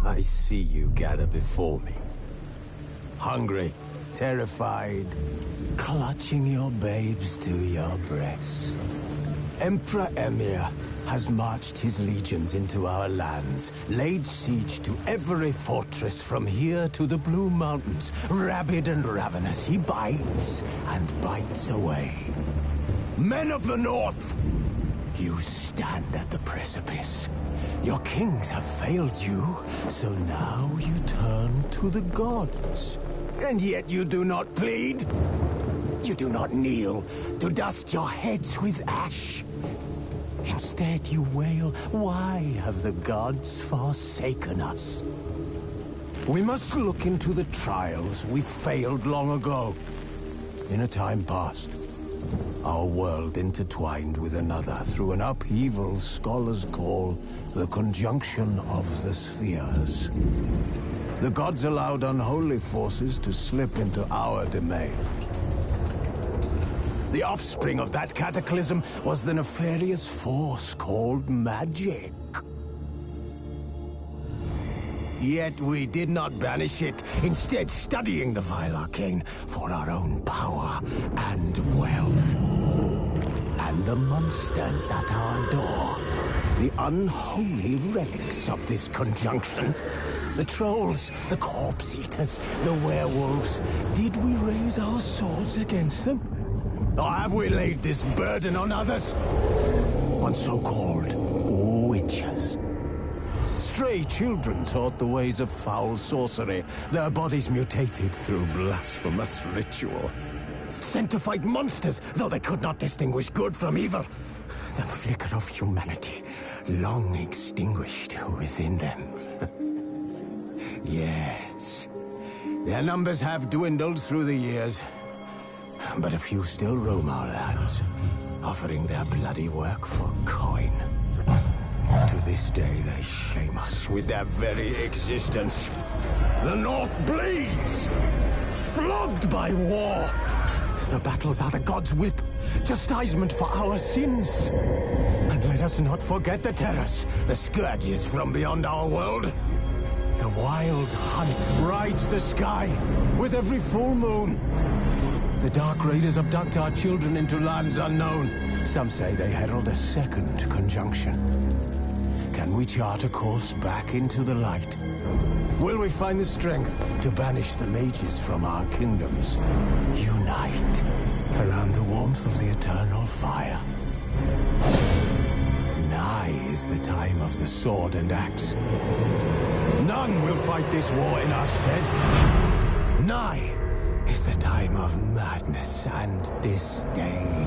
I see you gather before me. Hungry, terrified, clutching your babes to your breast. Emperor Emhyr has marched his legions into our lands, laid siege to every fortress from here to the Blue Mountains. Rabid and ravenous, he bites and bites away. Men of the North, you stand at the precipice. Your kings have failed you, so now you turn to the gods. And yet you do not plead. You do not kneel to dust your heads with ash. Instead you wail, why have the gods forsaken us? We must look into the trials we failed long ago. In a time past, our world intertwined with another through an upheaval scholars call the conjunction of the spheres. The gods allowed unholy forces to slip into our domain. The offspring of that cataclysm was the nefarious force called magic. Yet we did not banish it, instead studying the vile arcane for our own power and wealth. And the monsters at our door, the unholy relics of this conjunction. The trolls, the corpse-eaters, the werewolves. Did we raise our swords against them? Or have we laid this burden on others? On so-called witches. Stray children taught the ways of foul sorcery, their bodies mutated through blasphemous ritual. Sent to fight monsters, though they could not distinguish good from evil. The flicker of humanity, long extinguished within them. Yes, their numbers have dwindled through the years. But a few still roam our lands, offering their bloody work for coin. To this day, they shame us with their very existence. The North bleeds, flogged by war. The battles are the gods' whip, chastisement for our sins. And let us not forget the terrors, the scourges from beyond our world. The wild hunt rides the sky with every full moon. The Dark Raiders abduct our children into lands unknown. Some say they herald a second conjunction. Can we chart a course back into the light? Will we find the strength to banish the mages from our kingdoms? Unite around the warmth of the eternal fire. Nigh is the time of the sword and axe. None will fight this war in our stead. Nigh is the time of madness and disdain.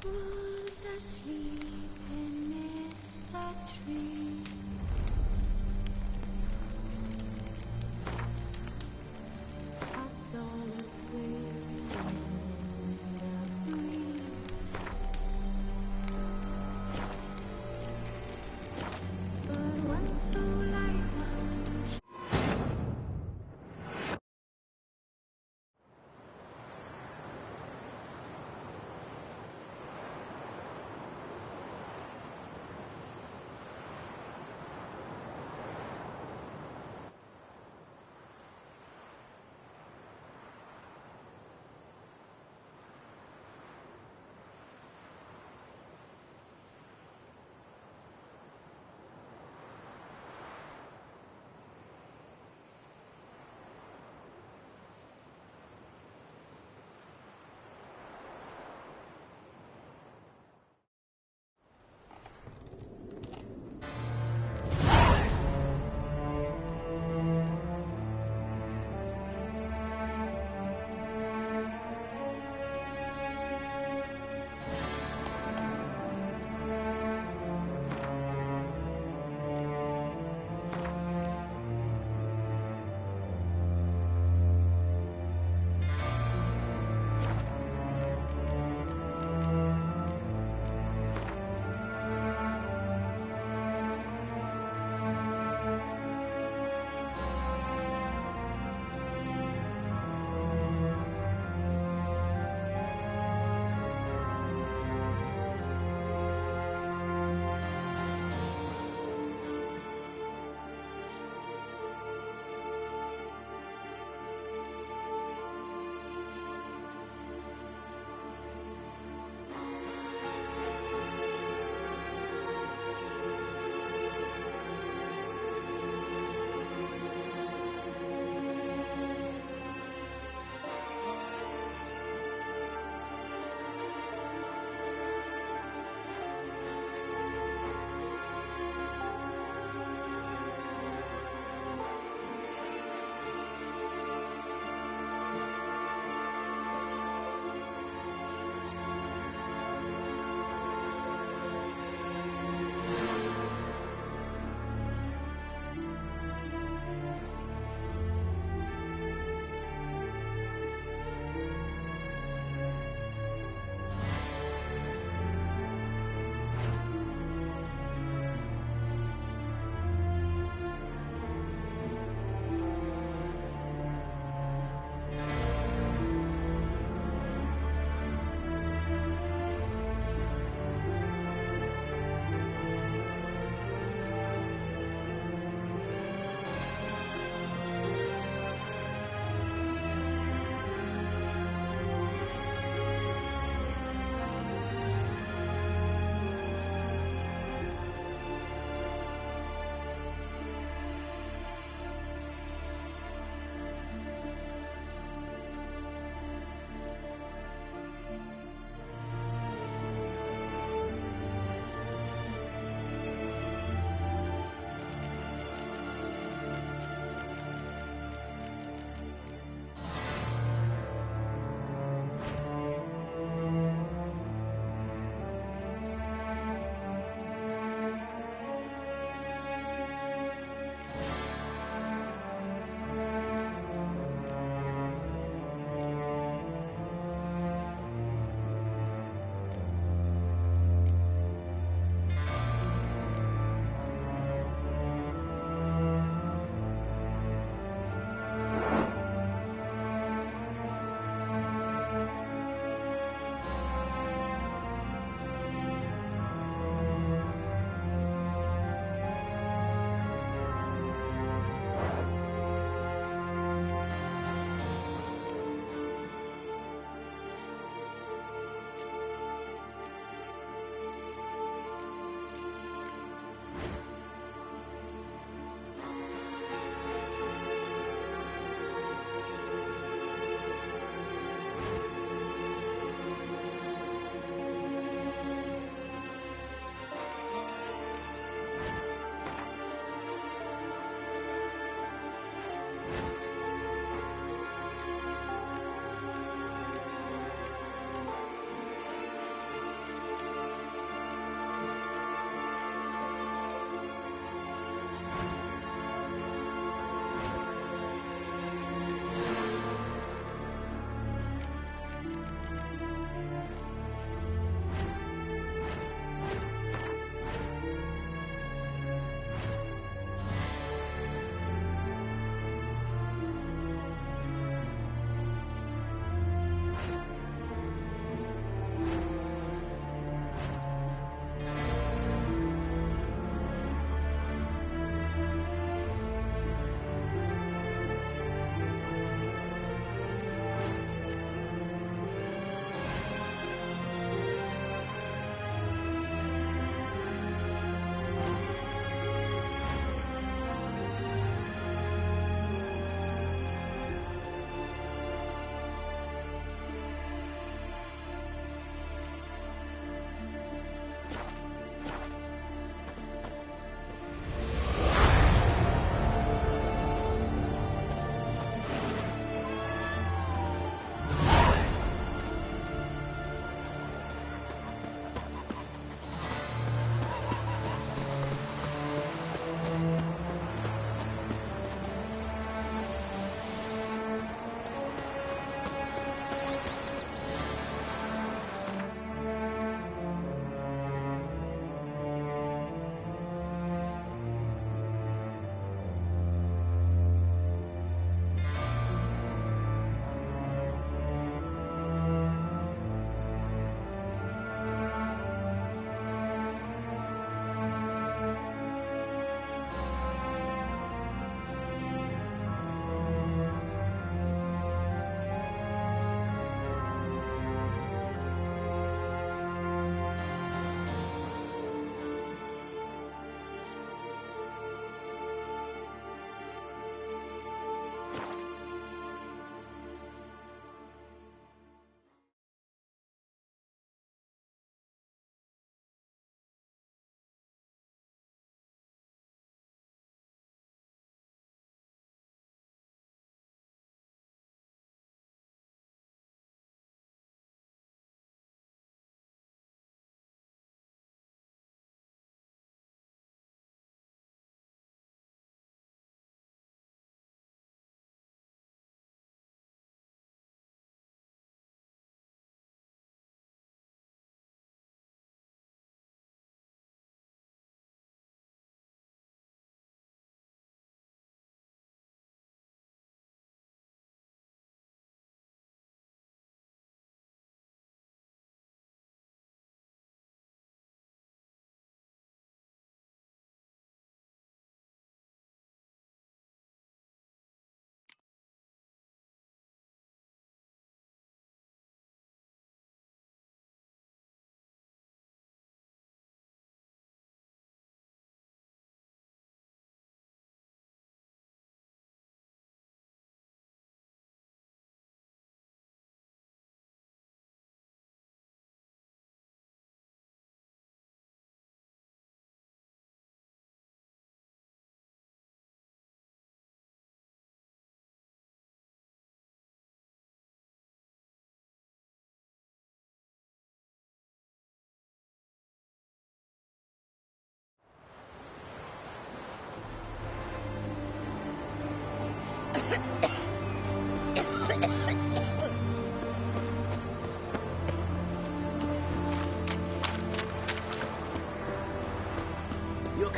Who's asleep amidst the trees? Hearts all asleep in the breeze. But one so light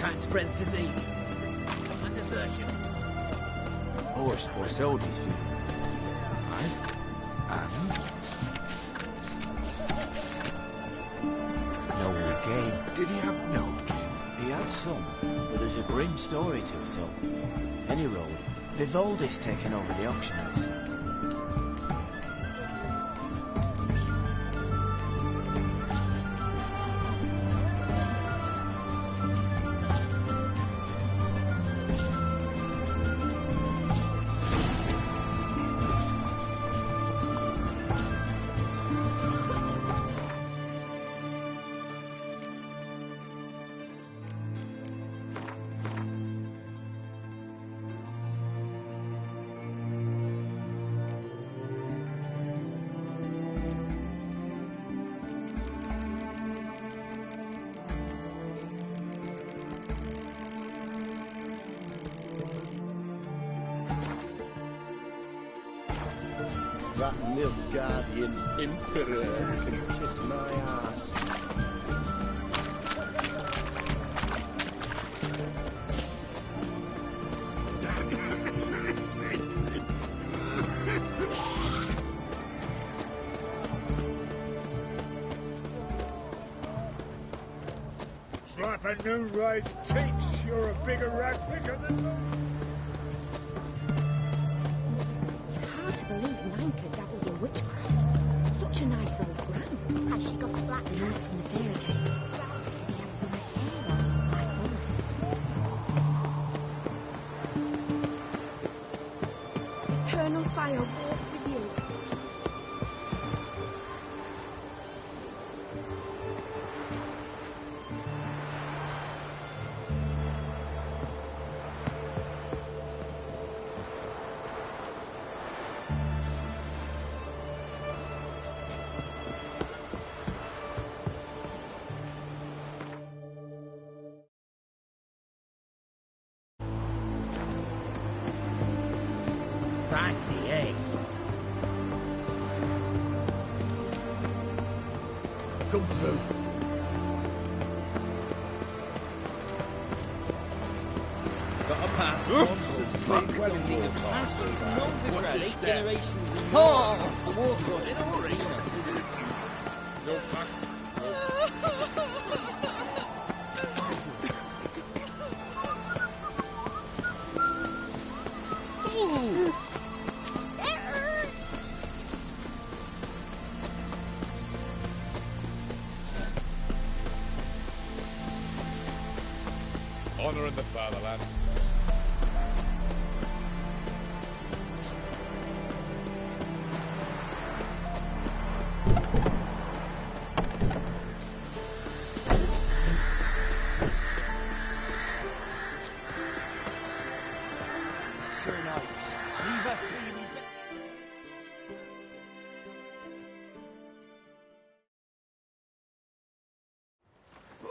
kind spreads disease. And desertion. Horse poor Sodi's feeling. And? No game. Did he have no game? He had some, but there's a grim story to it all. Any road, Vivaldi's taken over the auction house. That Nilfgaardian Emperor can kiss my ass. Slap a new ride's teats, you're a bigger rat picker than... It's hard to believe Nanka dabbled in witchcraft. Such a nice old gran. Has she got a black The cat? notes from the fairy tales. Did he have black hair on, like us? Eternal fire walk with you. Feisty, eh? Come through. Got a pass. Monsters drink well in your Watch your step. Generations and Oh! the war cry. It's all right. No pass. Honor in the fatherland. Sir Knights, leave us be.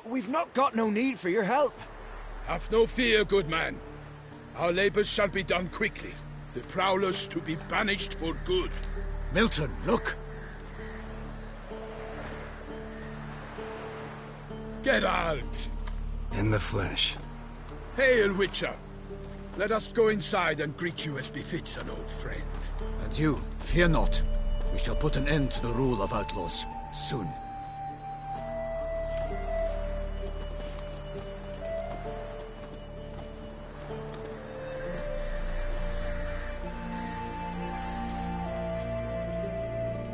We've not got no need for your help. Have no fear, good man. Our labors shall be done quickly. The prowlers to be banished for good. Milton, look! Geralt! In the flesh. Hail, Witcher! Let us go inside and greet you as befits an old friend. And you, fear not. We shall put an end to the rule of outlaws, soon.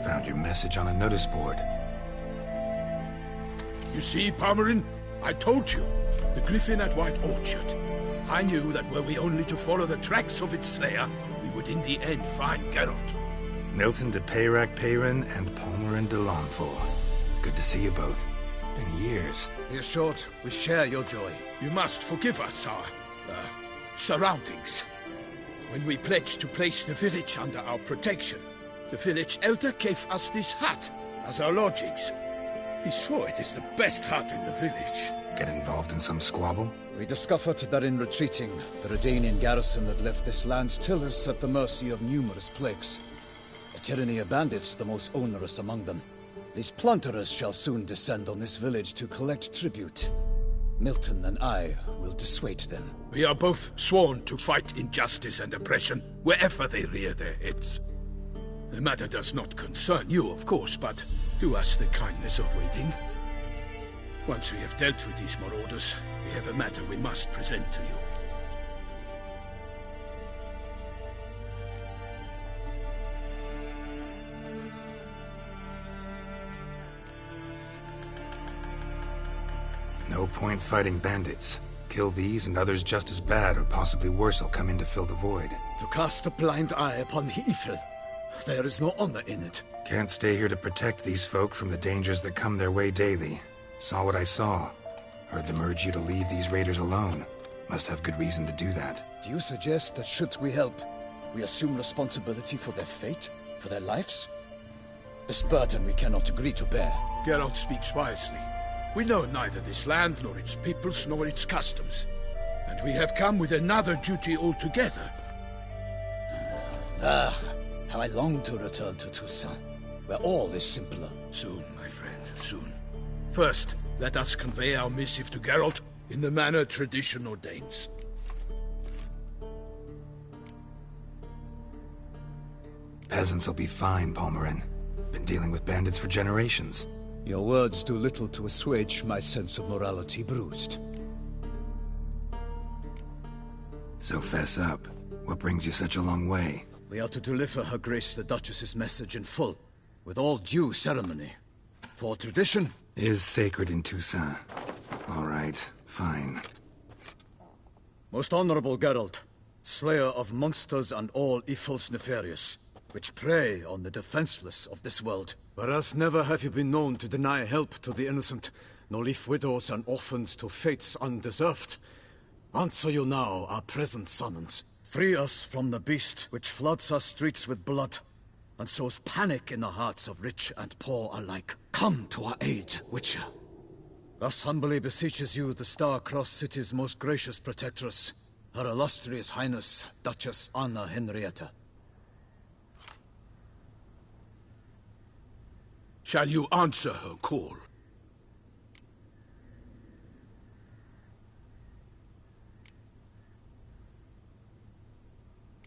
Found your message on a notice board. You see, Palmerin? I told you. The griffin at White Orchard. I knew that were we only to follow the tracks of its slayer, we would in the end find Geralt. Milton de Peyrac Peyrin and Palmerin de Longford. Good to see you both. Been years. Be assured, we share your joy. You must forgive us our, surroundings. When we pledged to place the village under our protection, the village elder gave us this hut as our lodgings. He swore it is the best hut in the village. Get involved in some squabble? We discovered that in retreating, the Redanian garrison that left this land still is at the mercy of numerous plagues. A tyranny of bandits, the most onerous among them. These plunderers shall soon descend on this village to collect tribute. Milton and I will dissuade them. We are both sworn to fight injustice and oppression wherever they rear their heads. The matter does not concern you, of course, but do us the kindness of waiting. Once we have dealt with these marauders, we have a matter we must present to you. No point fighting bandits. Kill these and others just as bad or possibly worse will come in to fill the void. To cast a blind eye upon the evil. There is no honor in it. Can't stay here to protect these folk from the dangers that come their way daily. Saw what I saw. Heard them urge you to leave these raiders alone. Must have good reason to do that. Do you suggest that should we help, we assume responsibility for their fate? For their lives? This burden we cannot agree to bear. Geralt speaks wisely. We know neither this land, nor its peoples, nor its customs. And we have come with another duty altogether. How I long to return to Toussaint, where all is simpler. Soon, my friend, soon. First, let us convey our missive to Geralt in the manner tradition ordains. Peasants will be fine, Palmerin. Been dealing with bandits for generations. Your words do little to assuage my sense of morality bruised. So fess up. What brings you such a long way? We are to deliver Her Grace the Duchess's message in full, with all due ceremony. For tradition is sacred in Toussaint. All right, fine. Most honorable Geralt, slayer of monsters and all evils nefarious, which prey on the defenseless of this world. Whereas never have you been known to deny help to the innocent, nor leave widows and orphans to fates undeserved. Answer you now our present summons. Free us from the beast which floods our streets with blood, and sows panic in the hearts of rich and poor alike. Come to our aid, Witcher. Thus humbly beseeches you the Star-Crossed City's most gracious protectress, Her Illustrious Highness, Duchess Anna Henrietta. Shall you answer her call?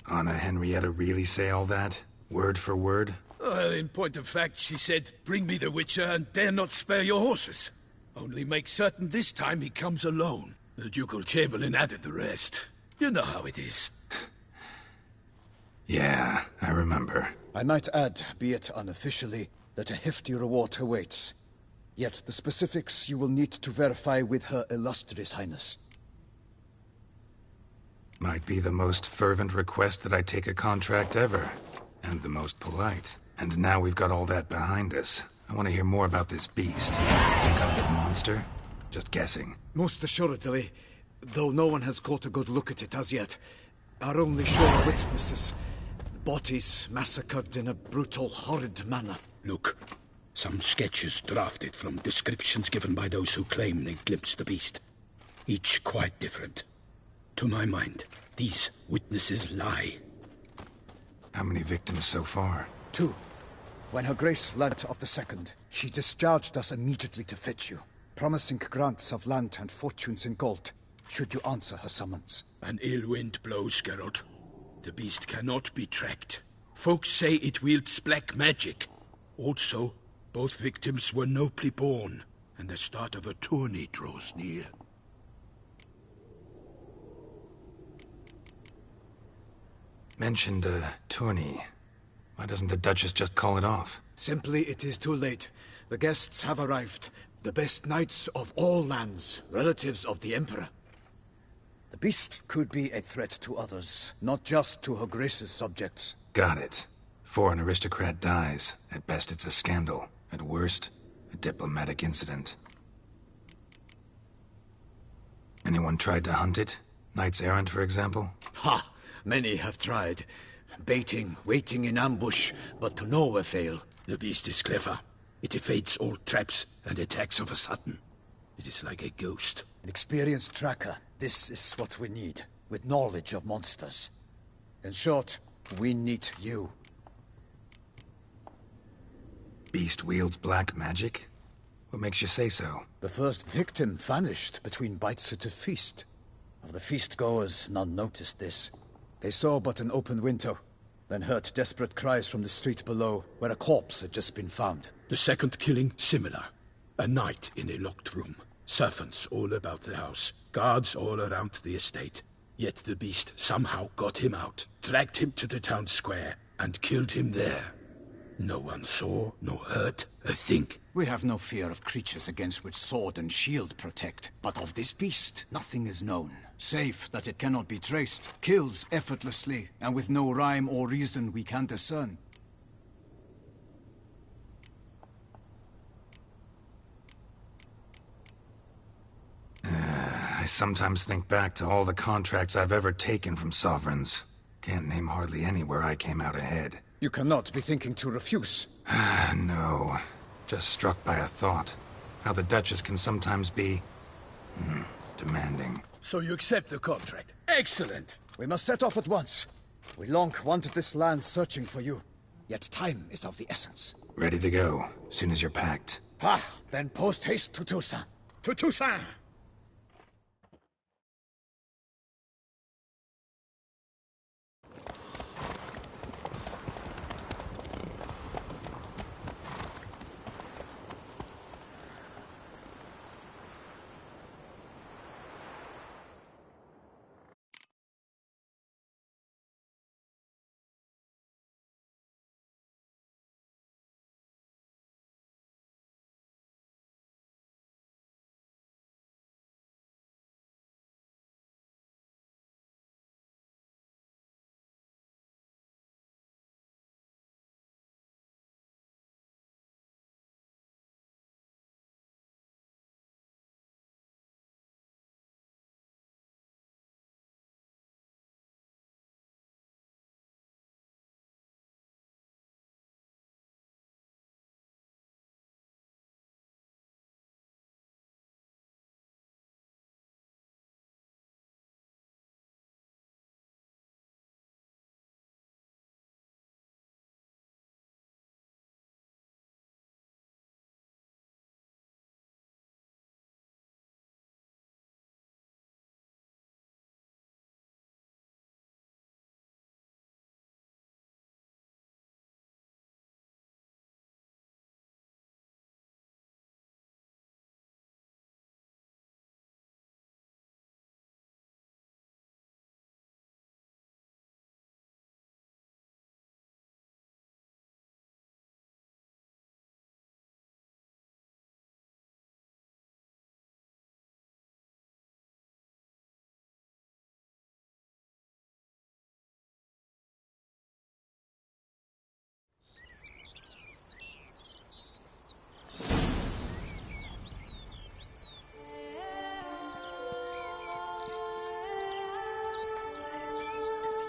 Anna Henrietta really say all that? Word for word? Well, in point of fact, she said, "Bring me the Witcher and dare not spare your horses. Only make certain this time he comes alone." The Ducal Chamberlain added the rest. You know how it is. Yeah, I remember. I might add, be it unofficially, that a hefty reward awaits. Yet the specifics you will need to verify with Her Illustrious Highness. Might be the most fervent request that I take a contract ever. And the most polite. And now we've got all that behind us. I want to hear more about this beast. Some kind of monster? Just guessing. Most assuredly, though no one has caught a good look at it as yet. Our only sure witnesses. Bodies massacred in a brutal, horrid manner. Look, some sketches drafted from descriptions given by those who claim they glimpsed the beast. Each quite different. To my mind, these witnesses lie. How many victims so far? 2. When Her Grace learnt of the second, she discharged us immediately to fetch you, promising grants of land and fortunes in gold, should you answer her summons. An ill wind blows, Geralt. The beast cannot be tracked. Folks say it wields black magic. Also, both victims were nobly born, and the start of a tourney draws near. Mentioned a tourney. Why doesn't the Duchess just call it off? Simply, it is too late. The guests have arrived. The best knights of all lands, relatives of the Emperor. The beast could be a threat to others, not just to Her Grace's subjects. Got it. Before an aristocrat dies, at best it's a scandal. At worst, a diplomatic incident. Anyone tried to hunt it? Knights errant, for example? Ha! Many have tried. Baiting, waiting in ambush, but to no avail. The beast is clever. It evades all traps and attacks of a sudden. It is like a ghost. An experienced tracker. This is what we need, with knowledge of monsters. In short, we need you. Beast wields black magic? What makes you say so? The first victim vanished between bites at a feast. Of the feast-goers, none noticed this. They saw but an open window, then heard desperate cries from the street below, where a corpse had just been found. The second killing, similar. A night in a locked room. Servants all about the house. Guards all around the estate. Yet the beast somehow got him out, dragged him to the town square, and killed him there. No one saw, nor heard a thing. We have no fear of creatures against which sword and shield protect. But of this beast, nothing is known. Save that it cannot be traced, kills effortlessly, and with no rhyme or reason we can discern. I sometimes think back to all the contracts I've ever taken from sovereigns. Can't name hardly any where I came out ahead. You cannot be thinking to refuse. No. Just struck by a thought. How the Duchess can sometimes be... demanding. So you accept the contract. Excellent! We must set off at once. We long wanted this land searching for you. Yet time is of the essence. Ready to go, soon as you're packed. Then post-haste to Toussaint. To Toussaint!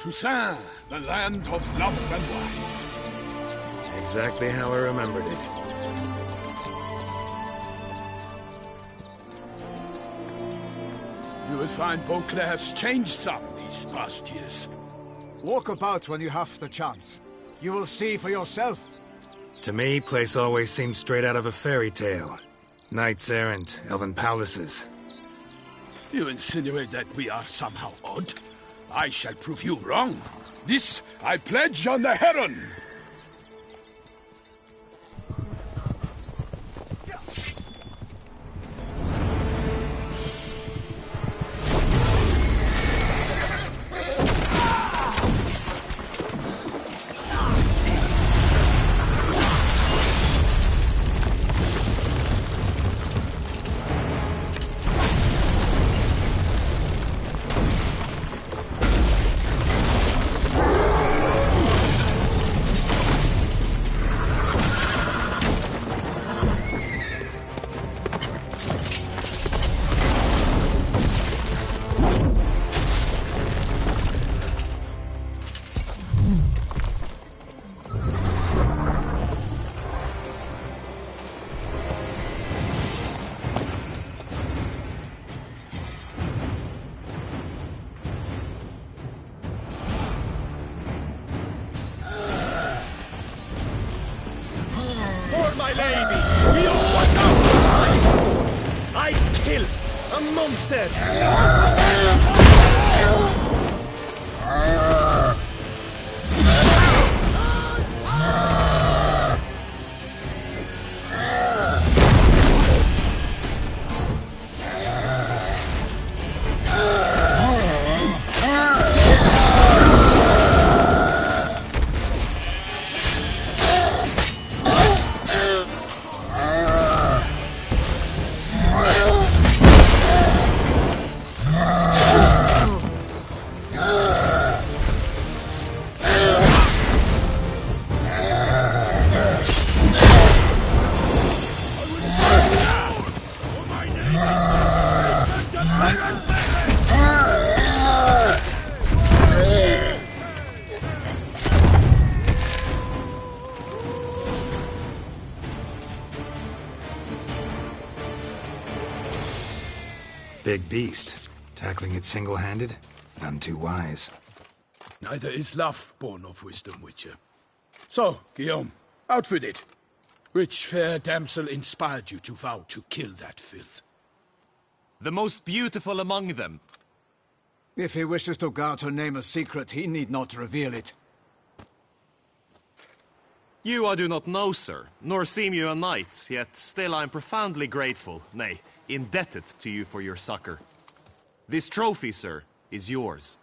Toussaint, the land of love and wine. Exactly how I remembered it. You will find Beauclair's changed some these past years. Walk about when you have the chance. You will see for yourself. To me, place always seemed straight out of a fairy tale. Knights errant, elven palaces. You insinuate that we are somehow odd? I shall prove you wrong. This I pledge on the Heron! monster! Big beast. Tackling it single-handed? None too wise. Neither is love born of wisdom, Witcher. So, Guillaume, out with it. Which fair damsel inspired you to vow to kill that filth? The most beautiful among them. If he wishes to guard her name a secret, he need not reveal it. You I do not know, sir, nor seem you a knight, yet still I am profoundly grateful, nay, indebted to you for your succor. This trophy, sir, is yours.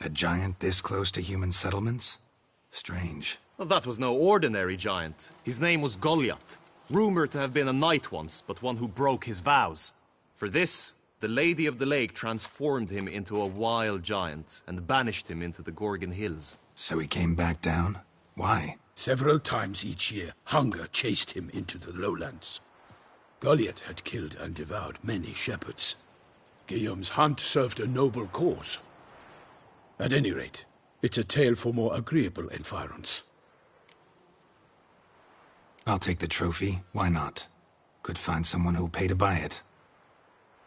A giant this close to human settlements? Strange. Well, that was no ordinary giant. His name was Goliath, rumored to have been a knight once, but one who broke his vows. For this, the Lady of the Lake transformed him into a wild giant and banished him into the Gorgon Hills. So he came back down? Why? Several times each year, hunger chased him into the lowlands. Goliath had killed and devoured many shepherds. Guillaume's hunt served a noble cause. At any rate, it's a tale for more agreeable environs. I'll take the trophy. Why not? Could find someone who'll pay to buy it.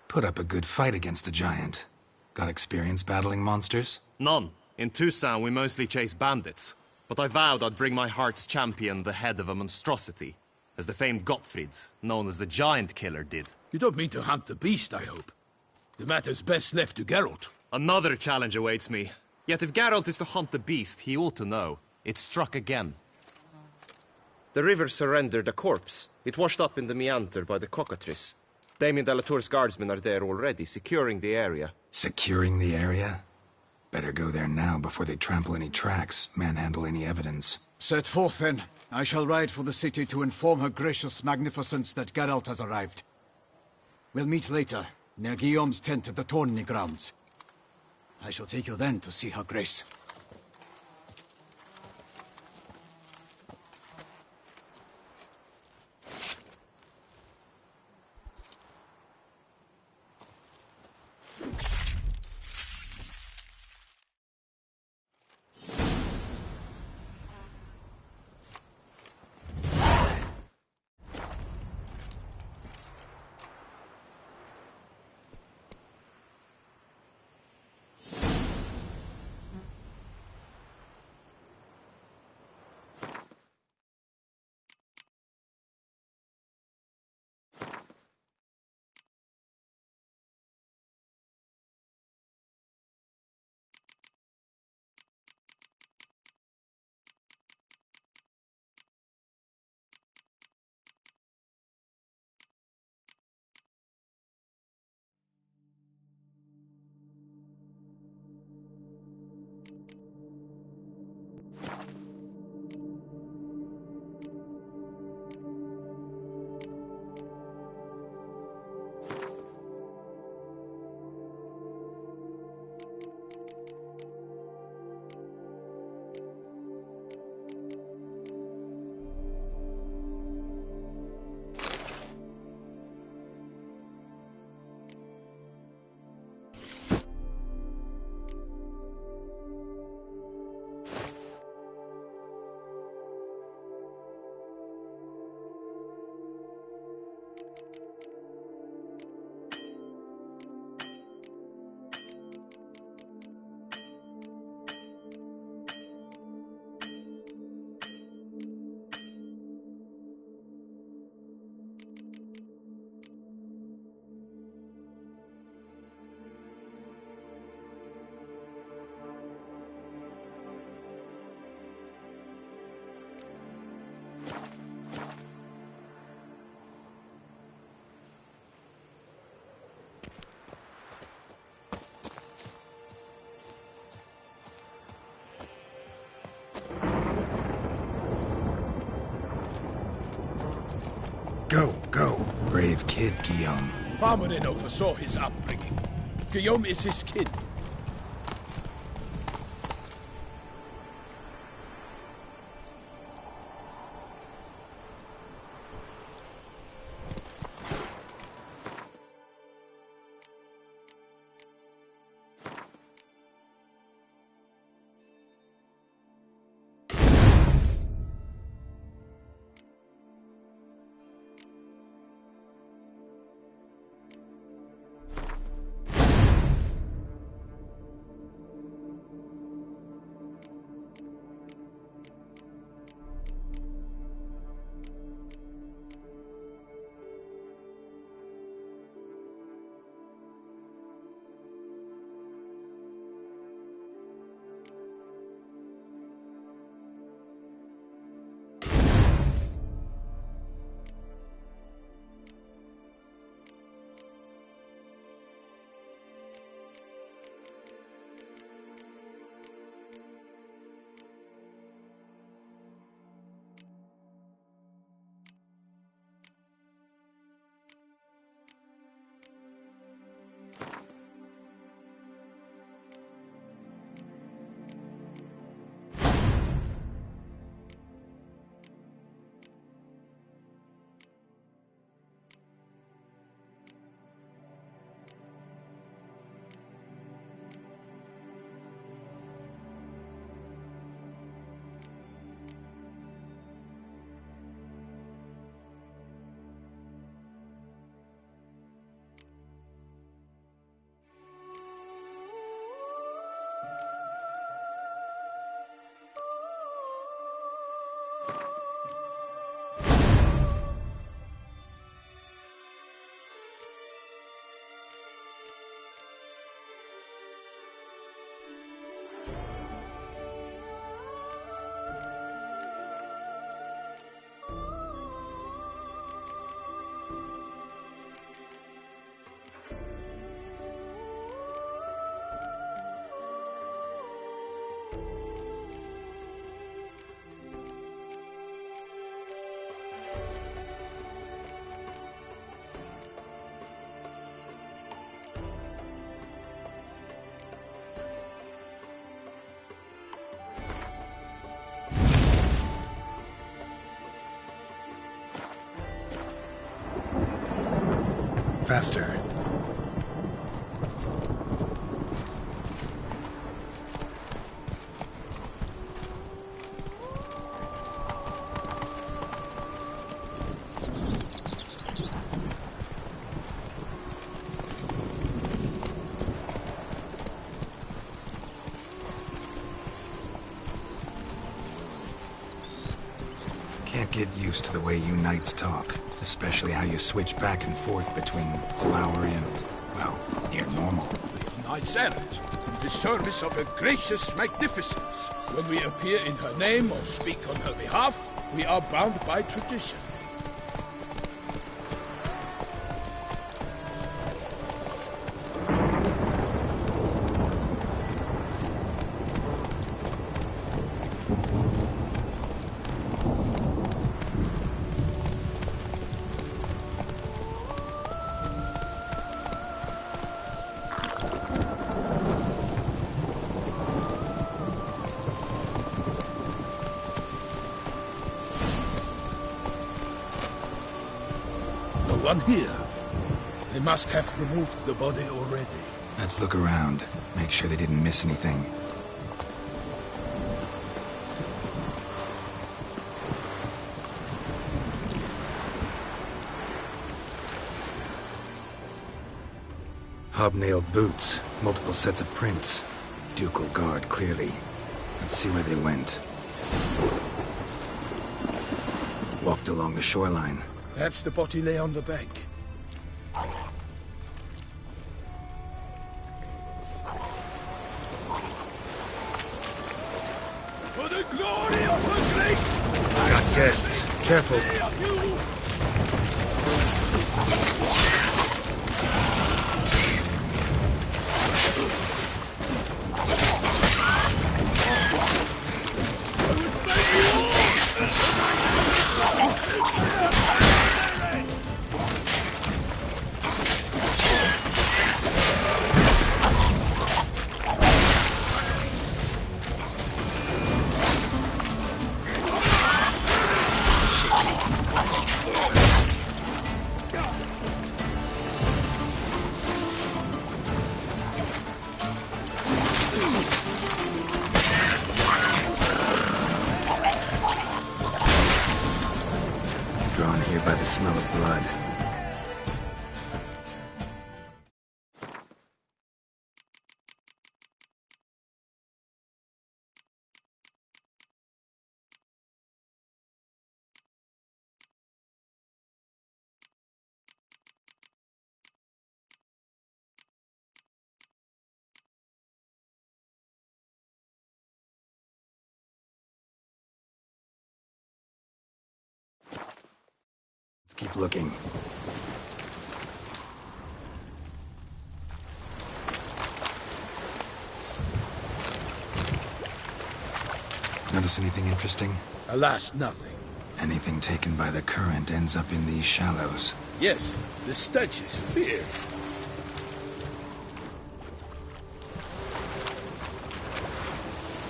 Put up a good fight against the giant. Got experience battling monsters? None. In Toussaint we mostly chase bandits. But I vowed I'd bring my heart's champion the head of a monstrosity, as the famed Gottfried, known as the Giant Killer, did. You don't mean to hunt the beast, I hope. The matter's best left to Geralt. Another challenge awaits me. Yet if Geralt is to hunt the beast, he ought to know. It struck again. The river surrendered a corpse. It washed up in the meander by the cockatrice. Damien de la Tour's guardsmen are there already, securing the area. Securing the area? Better go there now before they trample any tracks, manhandle any evidence. Set forth, then. I shall ride for the city to inform her gracious magnificence that Geralt has arrived. We'll meet later, near Guillaume's tent at the Tourney grounds. I shall take you then to see her grace. Go, go. Brave kid, Guillaume. Palmerin oversaw his upbringing. Guillaume is his kid. Faster. Can't get used to the way you knights talk. Especially how you switch back and forth between flowery and, well, near normal. Knights errant, in the service of her gracious magnificence. When we appear in her name or speak on her behalf, we are bound by tradition. One here. They must have removed the body already. Let's look around. Make sure they didn't miss anything. Hobnailed boots. Multiple sets of prints. Ducal guard, clearly. Let's see where they went. Walked along the shoreline. Perhaps the body lay on the bank. For the glory of her grace! Got guests. Careful. drawn here by the smell of blood. Let's keep looking. Notice anything interesting? Alas, nothing. Anything taken by the current ends up in these shallows. Yes, the stench is fierce.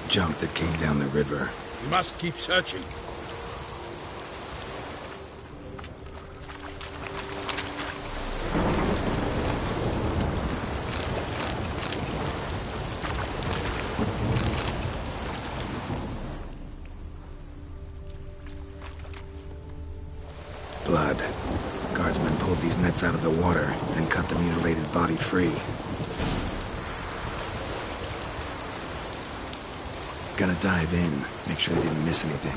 Junk that came down the river. We must keep searching. Blood. Guardsmen pulled these nets out of the water, then cut the mutilated body free. Gonna dive in, make sure they didn't miss anything.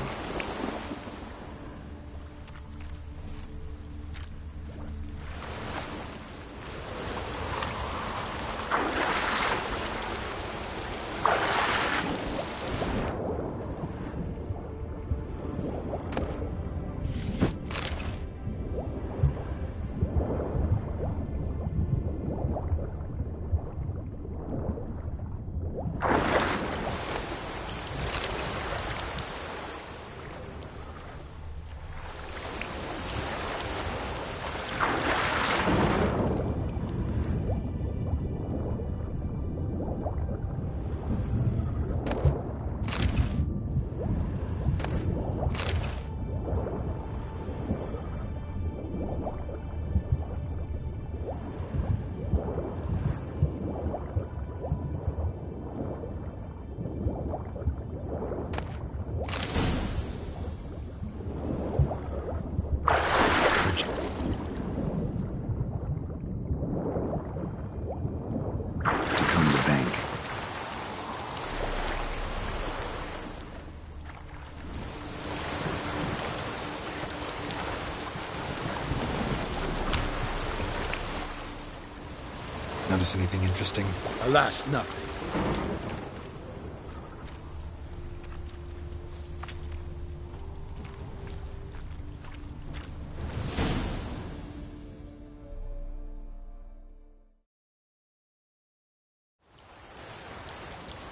Notice anything interesting? Alas, nothing.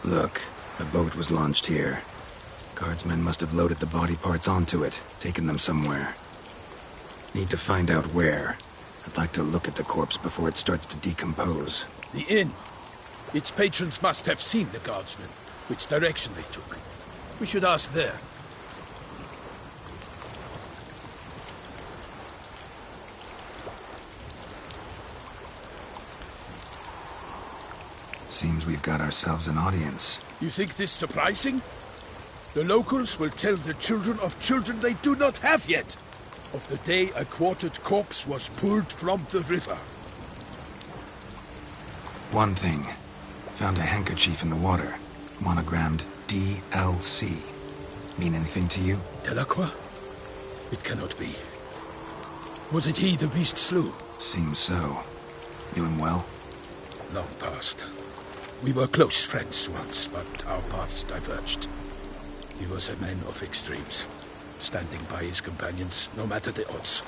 Look, a boat was launched here. Guardsmen must have loaded the body parts onto it, taken them somewhere. Need to find out where. I'd like to look at the corpse before it starts to decompose. The inn. Its patrons must have seen the guardsmen, which direction they took. We should ask there. Seems we've got ourselves an audience. You think this surprising? The locals will tell the children of children they do not have yet, of the day a quartered corpse was pulled from the river. One thing. Found a handkerchief in the water. Monogrammed DLC. Mean anything to you? Delacroix? It cannot be. Was it he the beast slew? Seems so. Knew him well? Long past. We were close friends once, but our paths diverged. He was a man of extremes, standing by his companions, no matter the odds.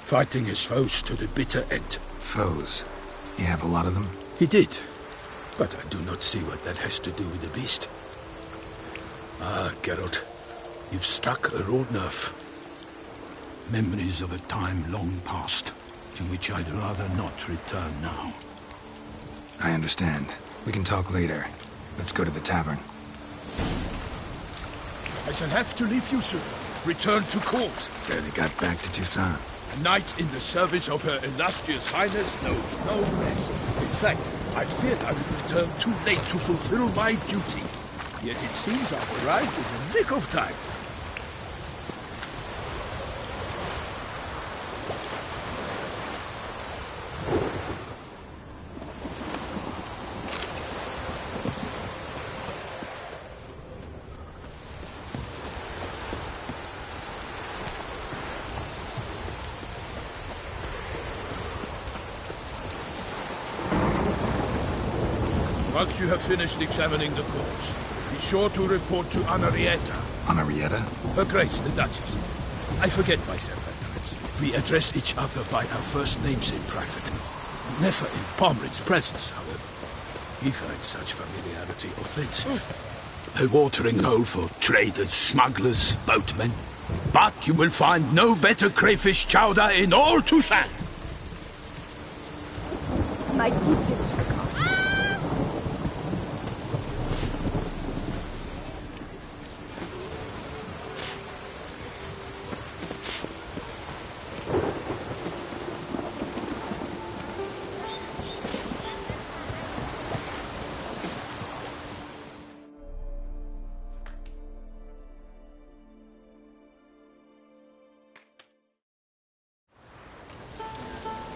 Fighting his foes to the bitter end. Foes? You have a lot of them? He did. But I do not see what that has to do with the beast. Ah, Geralt, you've struck a raw nerve. Memories of a time long past, to which I'd rather not return now. I understand. We can talk later. Let's go to the tavern. I shall have to leave you soon. Return to court. Barely got back to Toussaint. A knight in the service of Her Illustrious Highness knows no rest. In fact, I feared I would return too late to fulfill my duty. Yet it seems I've arrived in the nick of time. Once you have finished examining the corpse, be sure to report to Anarietta. Anarietta? Her Grace, the Duchess. I forget myself at times. We address each other by our first names in private. Never in Pomrin's presence, however. He finds such familiarity offensive. A watering hole for traders, smugglers, boatmen. But you will find no better crayfish chowder in all Toussaint. My deepest regards.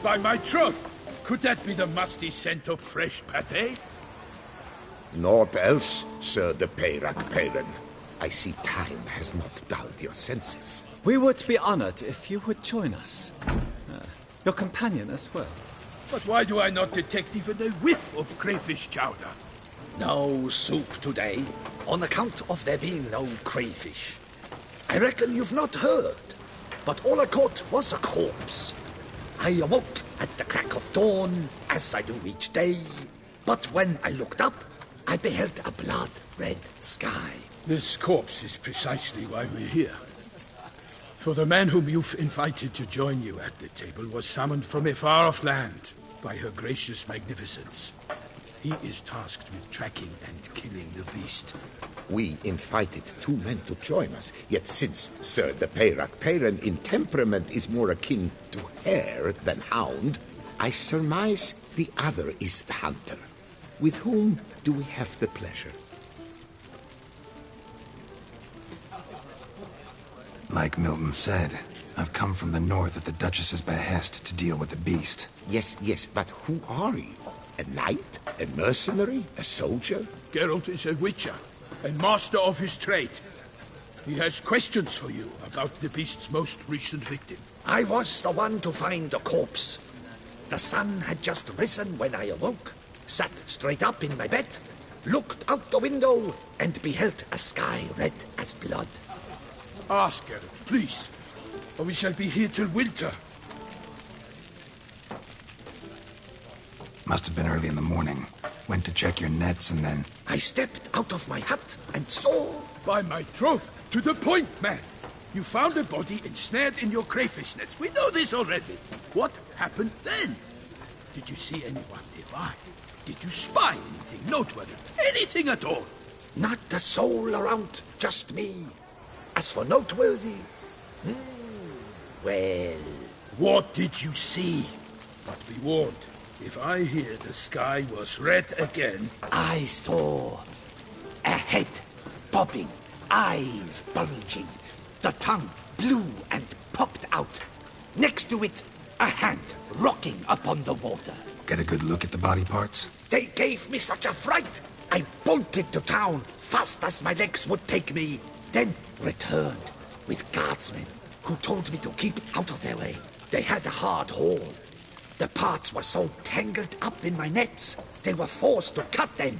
By my troth, could that be the musty scent of fresh pâté? Naught else, Sir de Peyrac Peyran. I see time has not dulled your senses. We would be honored if you would join us. Your companion as well. But why do I not detect even a whiff of crayfish chowder? No soup today, on account of there being no crayfish. I reckon you've not heard, but all I caught was a corpse. I awoke at the crack of dawn, as I do each day, but when I looked up, I beheld a blood-red sky. This corpse is precisely why we're here. For the man whom you've invited to join you at the table was summoned from a far-off land by her gracious magnificence. He is tasked with tracking and killing the beast. We invited 2 men to join us, yet since Sir de Peyrac Peyran in temperament is more akin to hare than hound, I surmise the other is the hunter. With whom do we have the pleasure? Like Milton said, I've come from the north at the Duchess's behest to deal with the beast. Yes, but who are you? A knight? A mercenary? A soldier? Geralt is a witcher, and master of his trade. He has questions for you about the beast's most recent victim. I was the one to find the corpse. The sun had just risen when I awoke, sat straight up in my bed, looked out the window, and beheld a sky red as blood. Ask, Geralt, please, or we shall be here till winter. Must have been early in the morning. Went to check your nets and then... I stepped out of my hut and saw... By my troth, to the point, man. You found a body ensnared in your crayfish nets. We know this already. What happened then? Did you see anyone nearby? Did you spy anything noteworthy? Anything at all? Not a soul around, just me. As for noteworthy... well... What did you see? But be warned. If I hear the sky was red again... I saw a head popping, eyes bulging, the tongue blue and popped out. Next to it, a hand rocking upon the water. Get a good look at the body parts? They gave me such a fright. I bolted to town fast as my legs would take me, then returned with guardsmen who told me to keep out of their way. They had a hard haul. The parts were so tangled up in my nets, they were forced to cut them.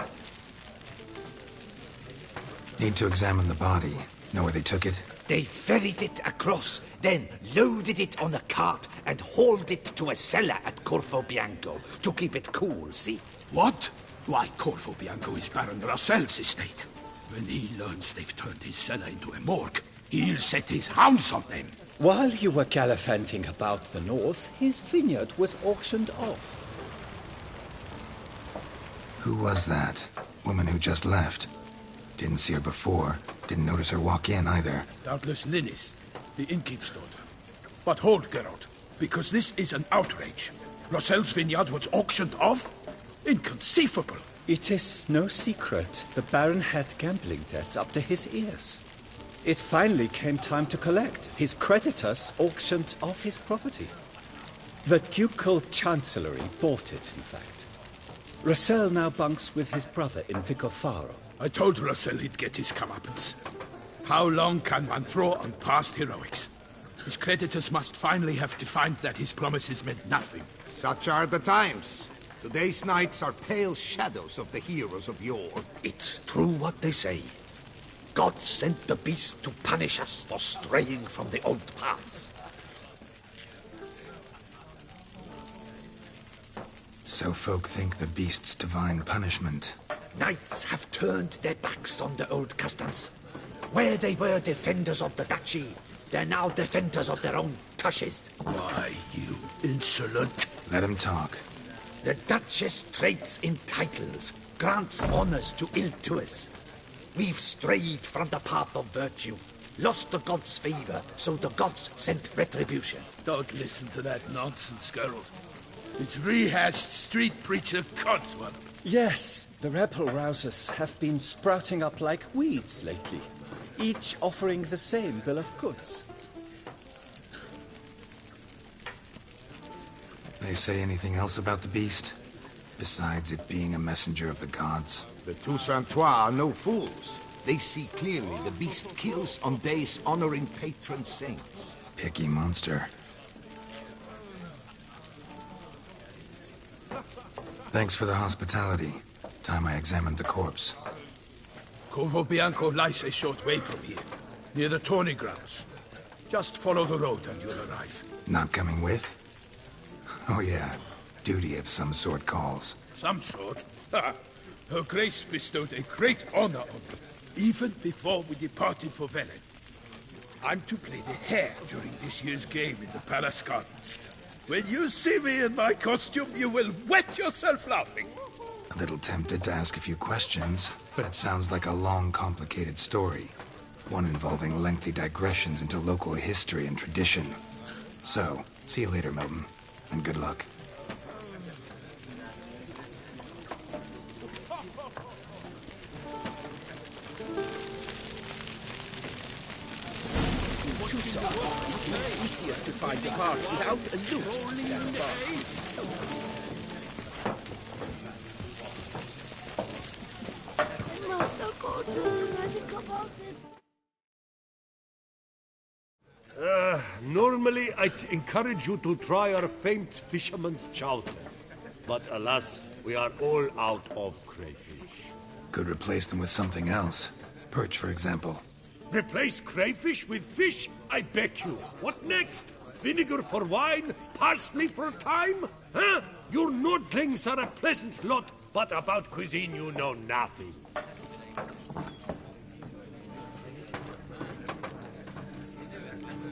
Need to examine the body. Know where they took it? They ferried it across, then loaded it on a cart and hauled it to a cellar at Corvo Bianco to keep it cool, see? What? Why, Corvo Bianco is Baron Rossel's estate. When he learns they've turned his cellar into a morgue, he'll set his hounds on them. While you were gallivanting about the north, his vineyard was auctioned off. Who was that? Woman who just left. Didn't see her before. Didn't notice her walk in either. Doubtless Linnis, the innkeep's daughter. But hold, Geralt, because this is an outrage. Rossel's vineyard was auctioned off? Inconceivable. It is no secret the Baron had gambling debts up to his ears. It finally came time to collect. His creditors auctioned off his property. The Ducal Chancellery bought it, in fact. Rossel now bunks with his brother in Vicofaro. I told Rossel he'd get his comeuppance. How long can one throw on past heroics? His creditors must finally have defined that his promises meant nothing. Such are the times. Today's knights are pale shadows of the heroes of yore. It's true what they say. God sent the beast to punish us for straying from the old paths. So folk think the beast's divine punishment. Knights have turned their backs on the old customs. Where they were defenders of the duchy, they're now defenders of their own tushes. Why, you insolent... Let him talk. The Duchess trades in titles, grants honors to ill-doers. We've strayed from the path of virtue, lost the gods' favor, so the gods sent retribution. Don't listen to that nonsense, Geralt. It's rehashed street preacher codswallop. Yes, the rebel rousers have been sprouting up like weeds lately, each offering the same bill of goods. They say anything else about the beast? Besides it being a messenger of the gods? The Toussaintois are no fools. They see clearly the beast kills on days honoring patron saints. Picky monster. Thanks for the hospitality. Time I examined the corpse. Corvo Bianco lies a short way from here, near the tourney grounds. Just follow the road and you'll arrive. Not coming with? Oh yeah, duty of some sort calls. Some sort? Ha! Her Grace bestowed a great honor on me, even before we departed for Velen. I'm to play the hare during this year's game in the palace gardens. When you see me in my costume, you will wet yourself laughing. A little tempted to ask a few questions, but it sounds like a long, complicated story. One involving lengthy digressions into local history and tradition. So, see you later, Milton, and good luck. It's easier to find the heart without a loot than a bar. Normally I'd encourage you to try our famed fisherman's chowder. But alas, we are all out of crayfish. Could replace them with something else. Perch, for example. Replace crayfish with fish? I beg you. What next? Vinegar for wine? Parsley for thyme? Huh? Your Nordlings are a pleasant lot, but about cuisine you know nothing.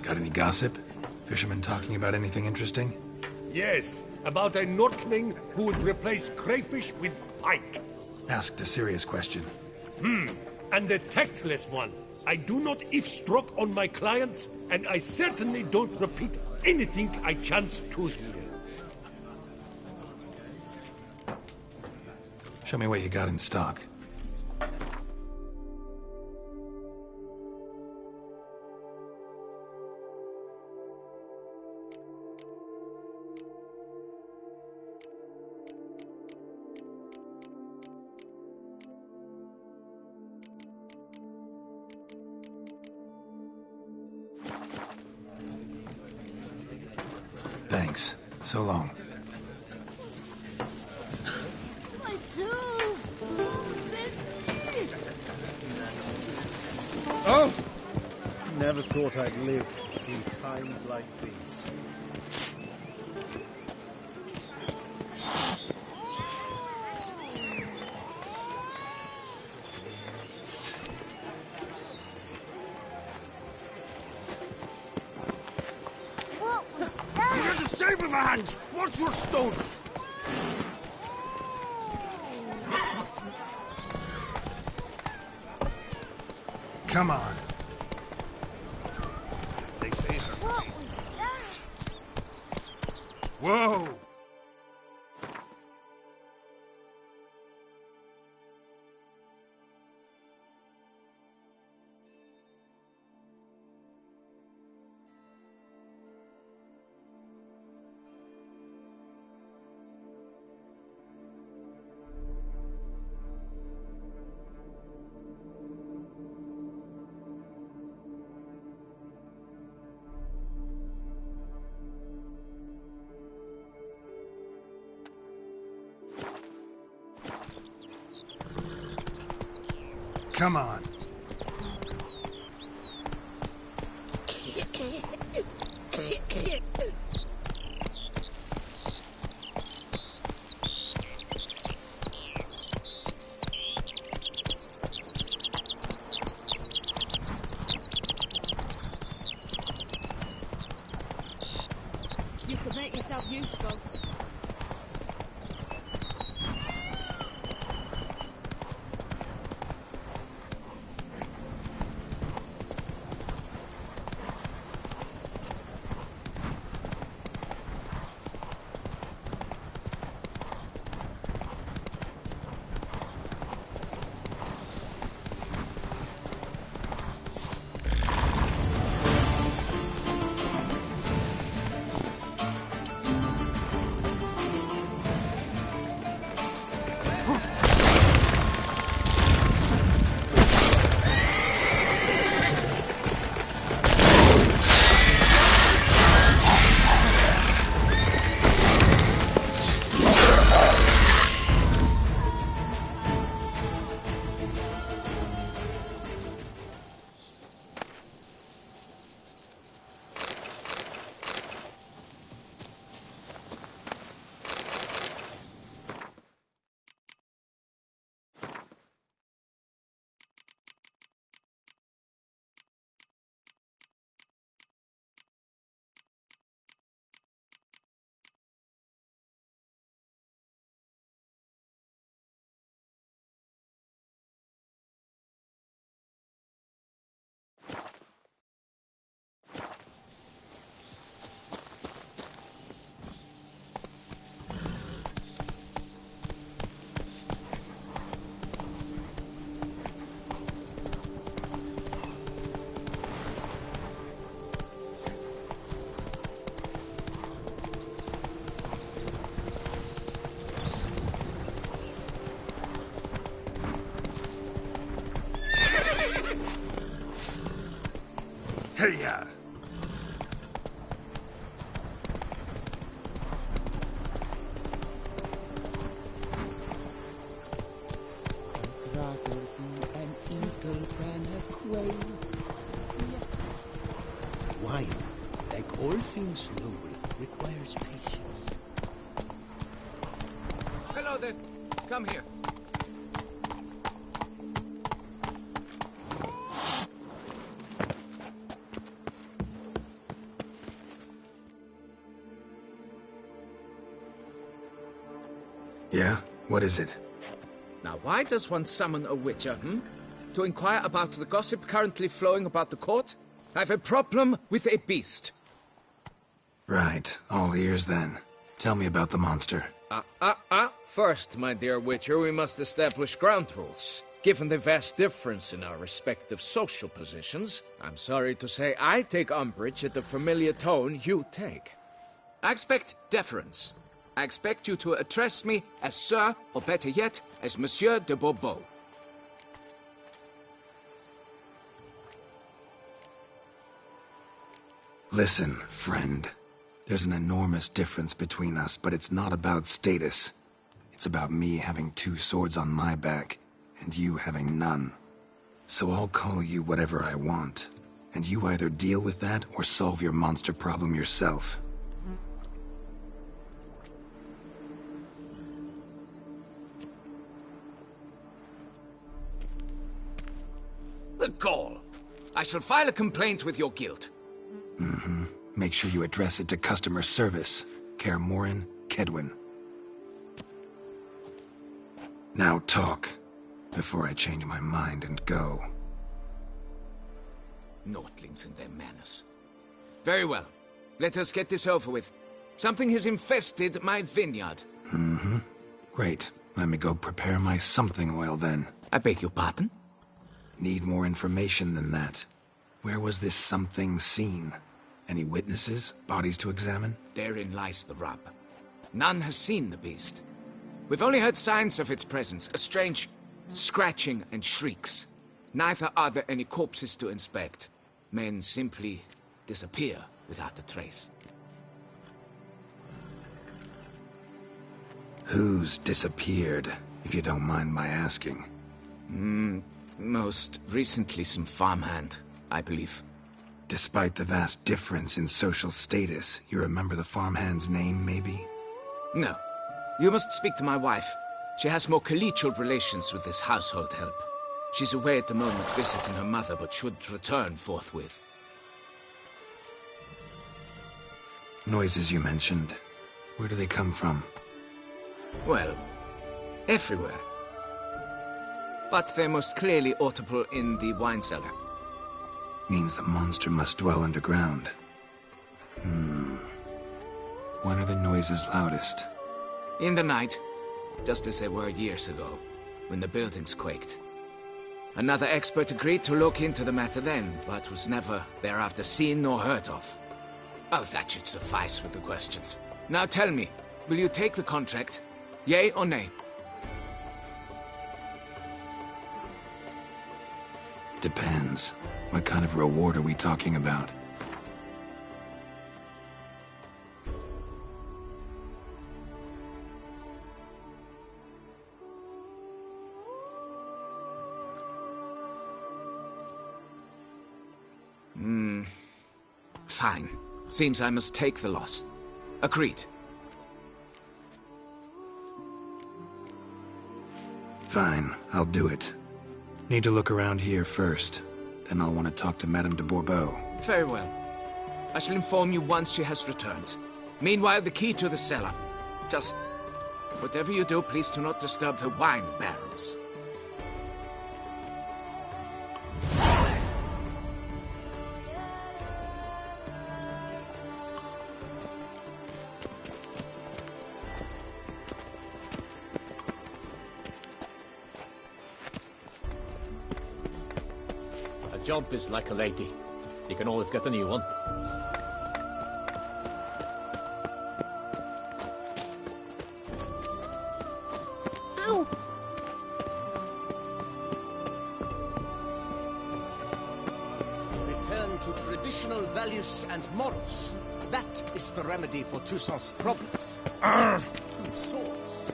Got any gossip? Fishermen talking about anything interesting? Yes, about a Nordling who would replace crayfish with pike. Asked a serious question. And a tactless one. I do not eavesdrop on my clients, and I certainly don't repeat anything I chance to hear. Show me what you got in stock. Thanks. So long. My tooth! Oh! Never thought I'd live to see times like these. What was that? You're the saber hands! What's your stones? Come on. They say her. What was that? Whoa! Come on. You could make yourself useful. Hey-ya! Rather be an eagle than a quail. Wine, like all things noble, requires patience. Hello there. Come here. Yeah? What is it? Now, why does one summon a witcher, To inquire about the gossip currently flowing about the court? I have a problem with a beast. Right. All ears then. Tell me about the monster. First, my dear witcher, we must establish ground rules. Given the vast difference in our respective social positions, I'm sorry to say I take umbrage at the familiar tone you take. I expect deference. I expect you to address me as Sir, or better yet, as Monsieur de Bourbeau. Listen, friend. There's an enormous difference between us, but it's not about status. It's about me having 2 swords on my back, and you having none. So I'll call you whatever I want, and you either deal with that or solve your monster problem yourself. The gall! I shall file a complaint with your guild. Mm-hmm. Make sure you address it to customer service. Kaer Morhen, Kaedwen. Now talk, before I change my mind and go. Naughtlings and their manners. Very well. Let us get this over with. Something has infested my vineyard. Mm-hmm. Great. Let me go prepare my something oil then. I beg your pardon? Need more information than that. Where was this something seen? Any witnesses? Bodies to examine? Therein lies the rub. None has seen the beast. We've only heard signs of its presence, a strange scratching and shrieks. Neither are there any corpses to inspect. Men simply disappear without a trace. Who's disappeared, if you don't mind my asking? Most recently some farmhand, I believe. Despite the vast difference in social status, you remember the farmhand's name, maybe? No. You must speak to my wife. She has more collegial relations with this household help. She's away at the moment visiting her mother, but should return forthwith. Noises you mentioned. Where do they come from? Well, everywhere. But they're most clearly audible in the wine cellar. Means the monster must dwell underground. When are the noises loudest? In the night, just as they were years ago, when the buildings quaked. Another expert agreed to look into the matter then, but was never thereafter seen nor heard of. Oh, that should suffice with the questions. Now tell me, will you take the contract? Yea or nay? Depends. What kind of reward are we talking about? Fine. Seems I must take the loss. Agreed. Fine, I'll do it. Need to look around here first. Then I'll want to talk to Madame de Bourbeau. Very well. I shall inform you once she has returned. Meanwhile, the key to the cellar. Just... whatever you do, please do not disturb the wine barrels. A jump is like a lady. You can always get a new one. Ow! Return to traditional values and morals. That is the remedy for Toussaint's problems. Two swords.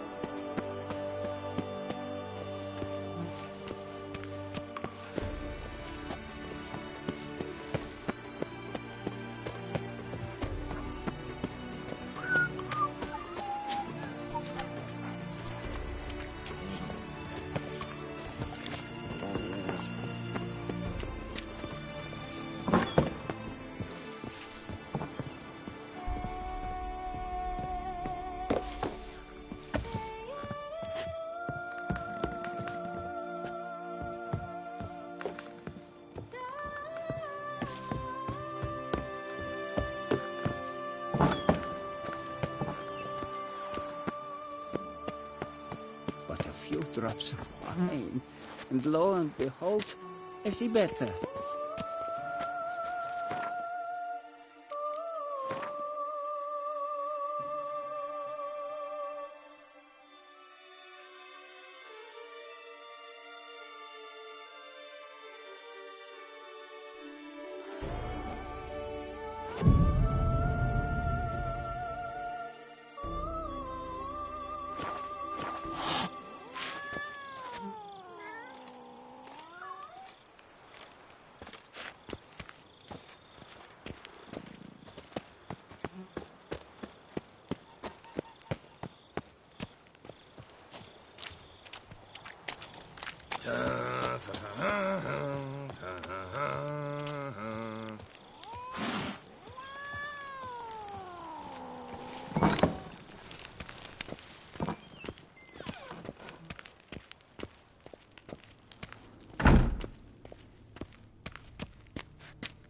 Few drops of wine, and lo and behold, I see better.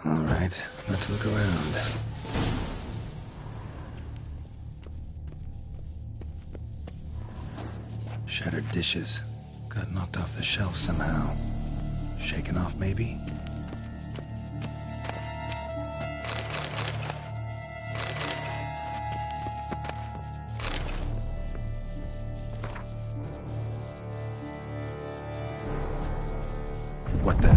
All right, let's look around. Shattered dishes. Got knocked off the shelf somehow. Shaken off, maybe? What the?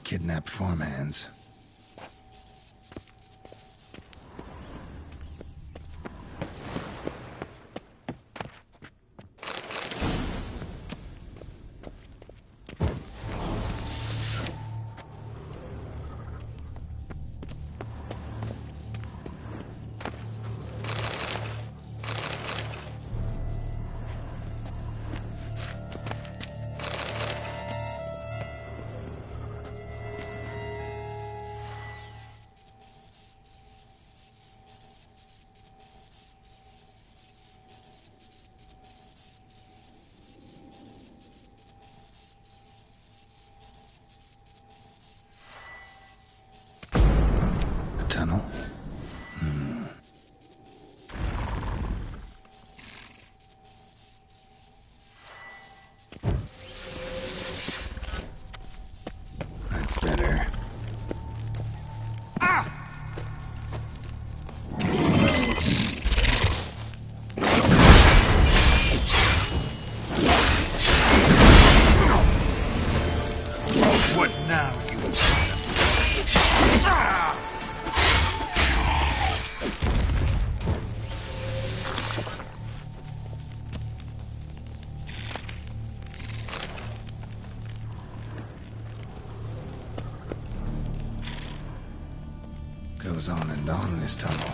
kidnapped farmhands. Tunnel? That's better. What now, you Goes on and on, this tunnel.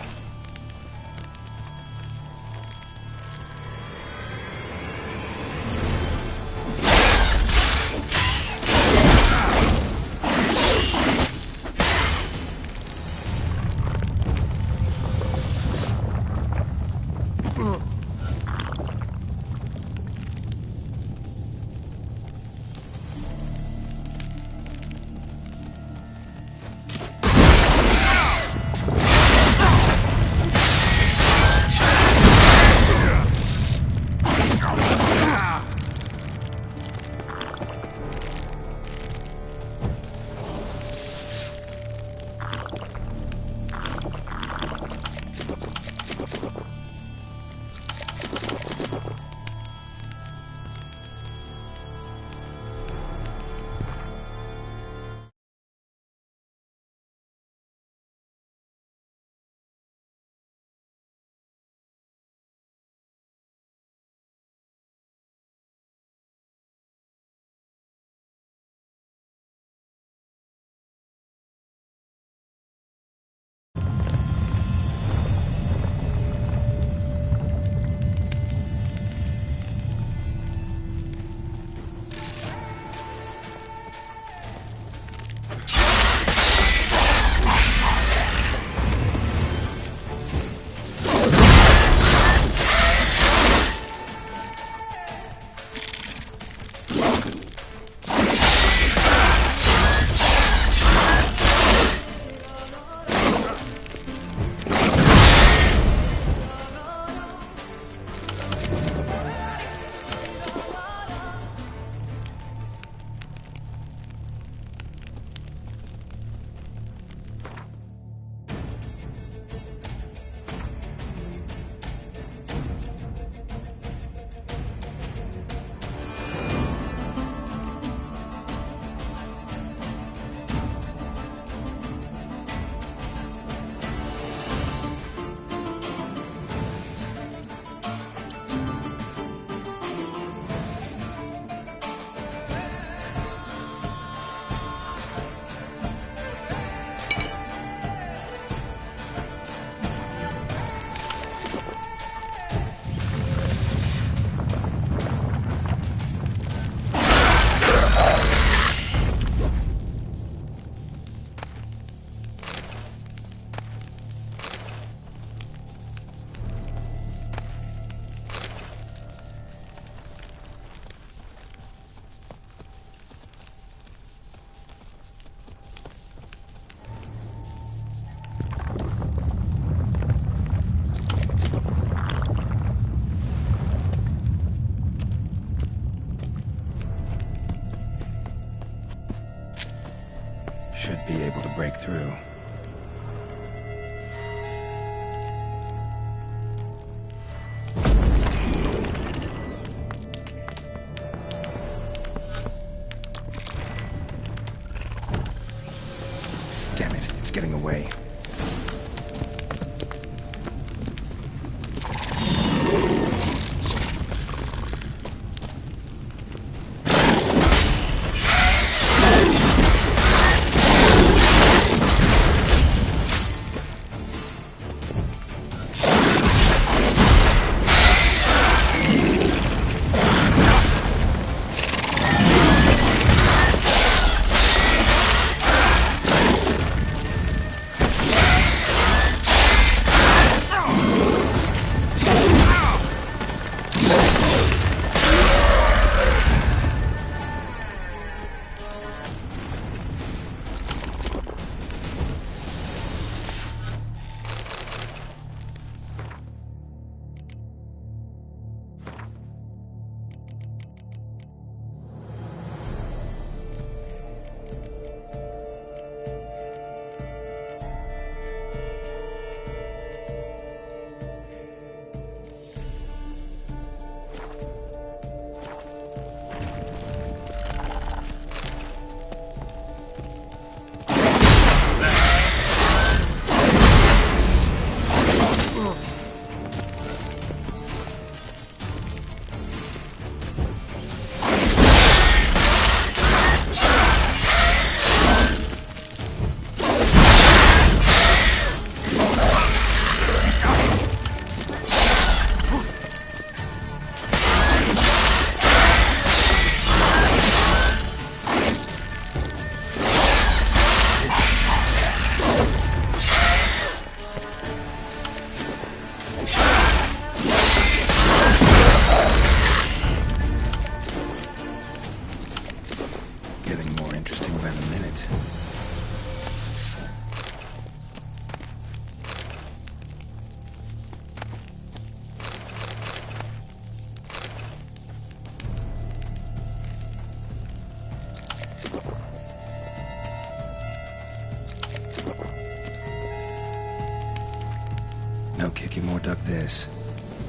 No Kikimor dug this.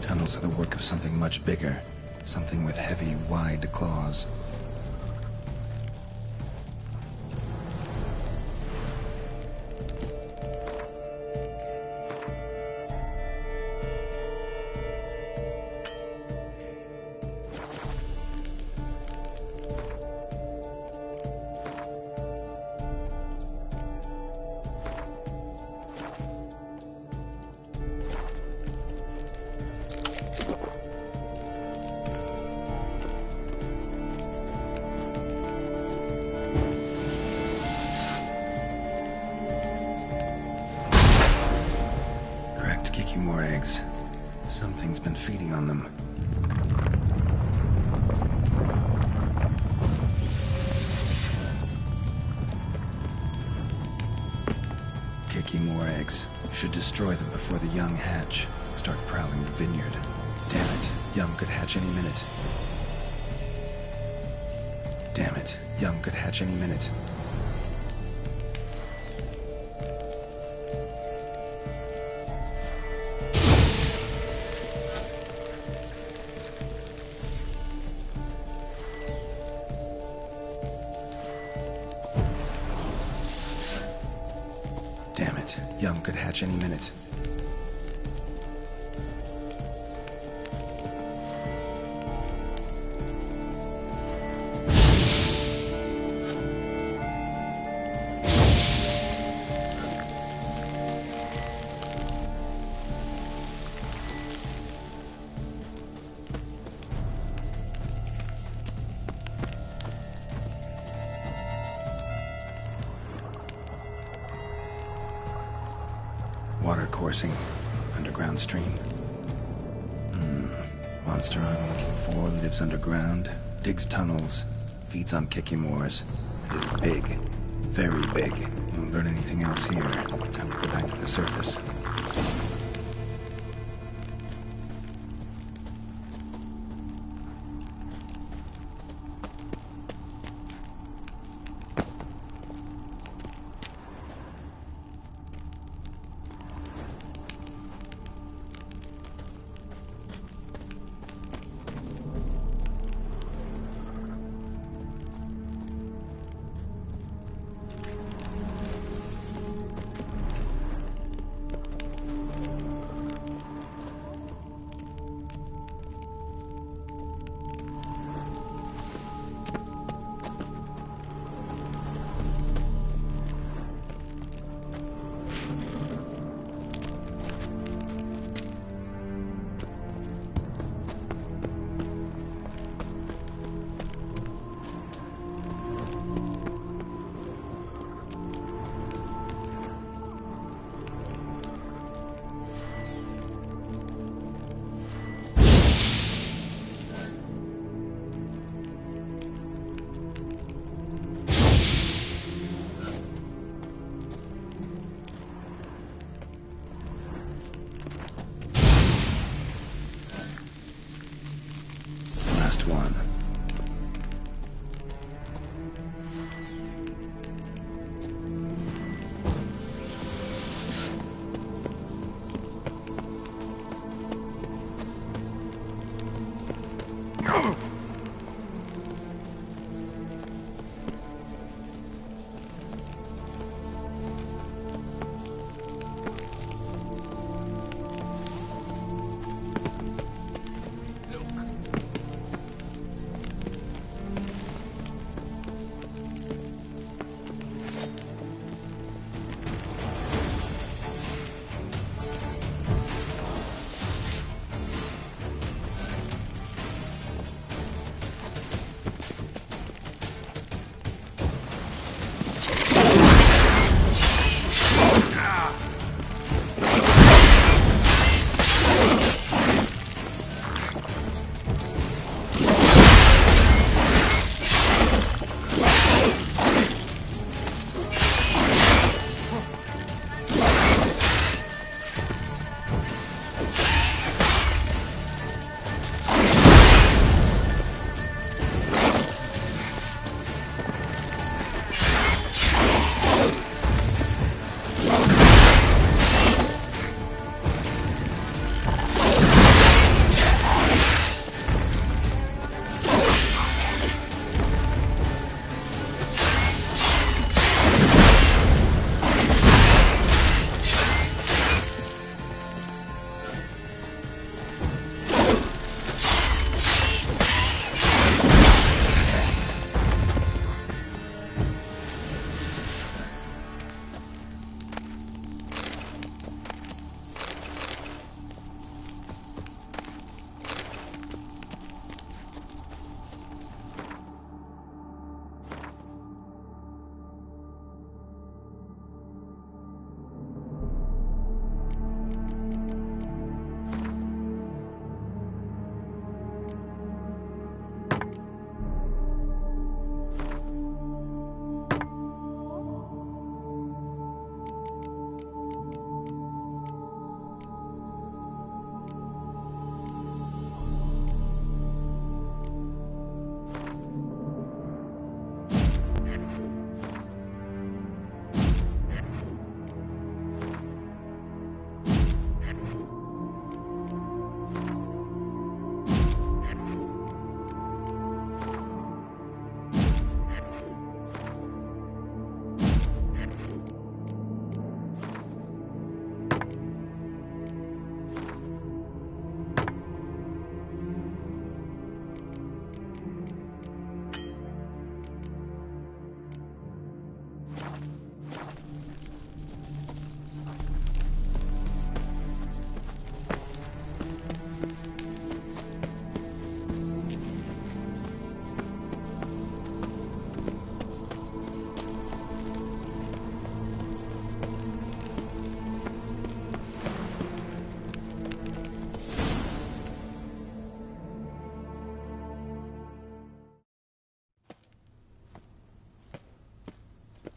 Tunnels are the work of something much bigger. Something with heavy, wide claws. More eggs. Something's been feeding on them. Kikimor eggs. Should destroy them before the young hatch. Start prowling the vineyard. Damn it. Young could hatch any minute. Damn it. Young could hatch any minute. Damn it. Young could hatch any minute. Water coursing. Underground stream. Monster I'm looking for lives underground, digs tunnels, feeds on Kikimors. It is big. Very big. Won't learn anything else here. Time to go back to the surface. One.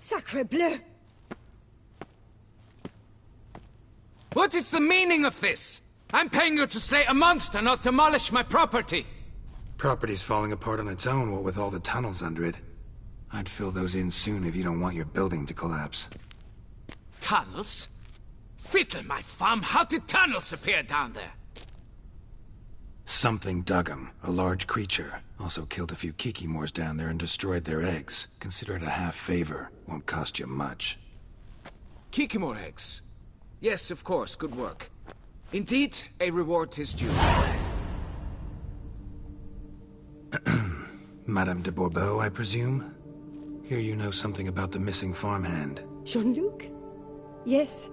Sacre bleu! What is the meaning of this? I'm paying you to slay a monster, not demolish my property. Property's falling apart on its own, what with all the tunnels under it. I'd fill those in soon if you don't want your building to collapse. Tunnels? Fiddle my farm, how did tunnels appear down there? Something dug 'em. A large creature. Also killed a few Kikimors down there and destroyed their eggs. Consider it a half-favor. Won't cost you much. Kikimor eggs? Yes, of course, good work. Indeed, a reward is due. Madame de Bourbeau, I presume? Hear you know something about the missing farmhand. Jean-Luc? Yes.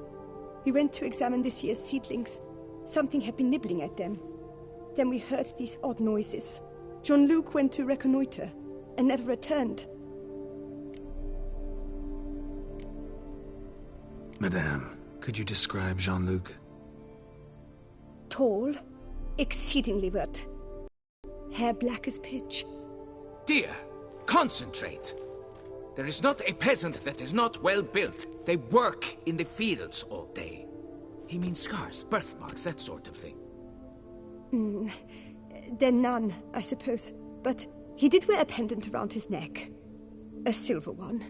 We went to examine this year's seedlings. Something had been nibbling at them. Then we heard these odd noises. Jean-Luc went to reconnoiter and never returned. Madame, could you describe Jean-Luc? Tall, exceedingly wet. Hair black as pitch. Dear, concentrate. There is not a peasant that is not well built. They work in the fields all day. He means scars, birthmarks, that sort of thing. Then none, I suppose. But he did wear a pendant around his neck. A silver one.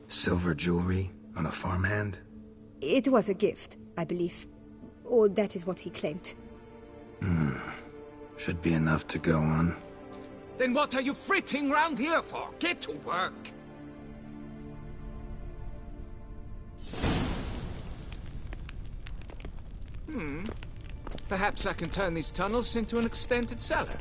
Silver jewelry on a farmhand? It was a gift, I believe. Or that is what he claimed. Should be enough to go on. Then what are you fritting round here for? Get to work. Perhaps I can turn these tunnels into an extended cellar.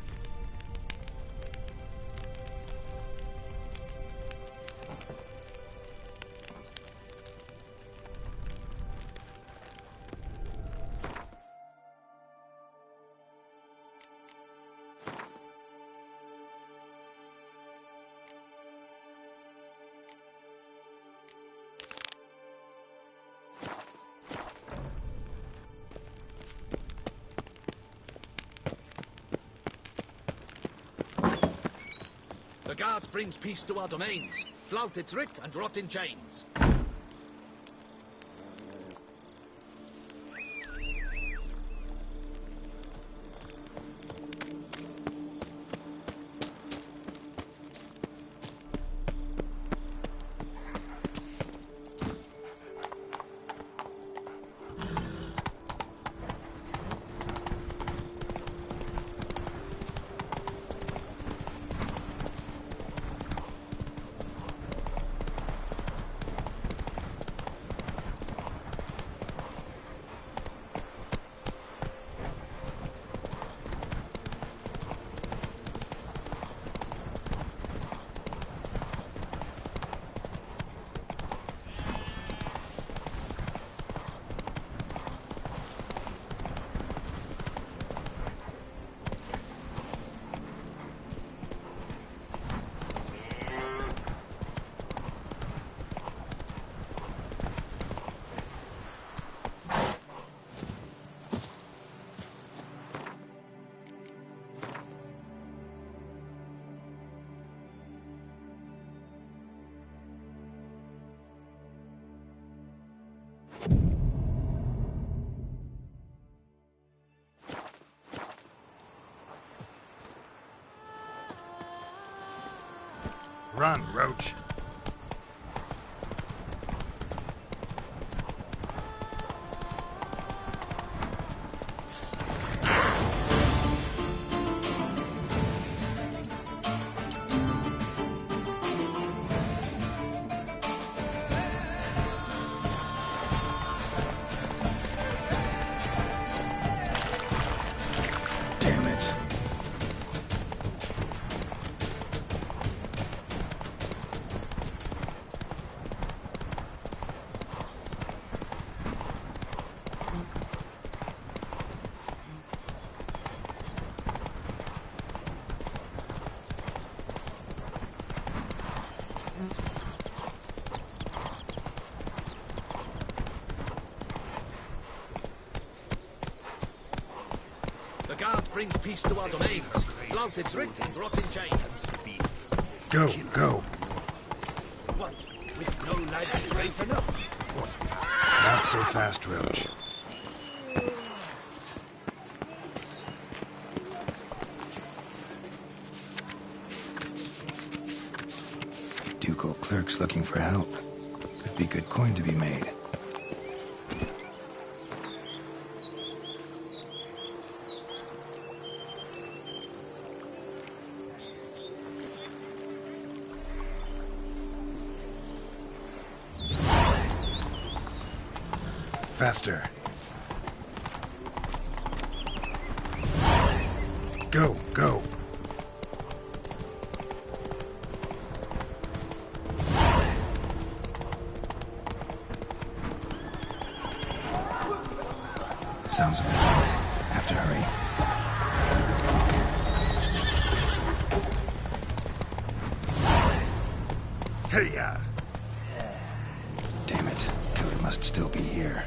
The guard brings peace to our domains. Flout its writ and rot in chains. Run, Roach. Damn it. The guard brings peace to our domains. Flout its writ and rot in chains. Beast. Go, go. What? With No lads brave enough. Of course we are. Not so fast, Roach. Ducal clerks looking for help. Could be good coin to be made. Faster. Go, go. Sounds like a fight. Have to hurry. Hey-ya! Damn it. Killer must still be here.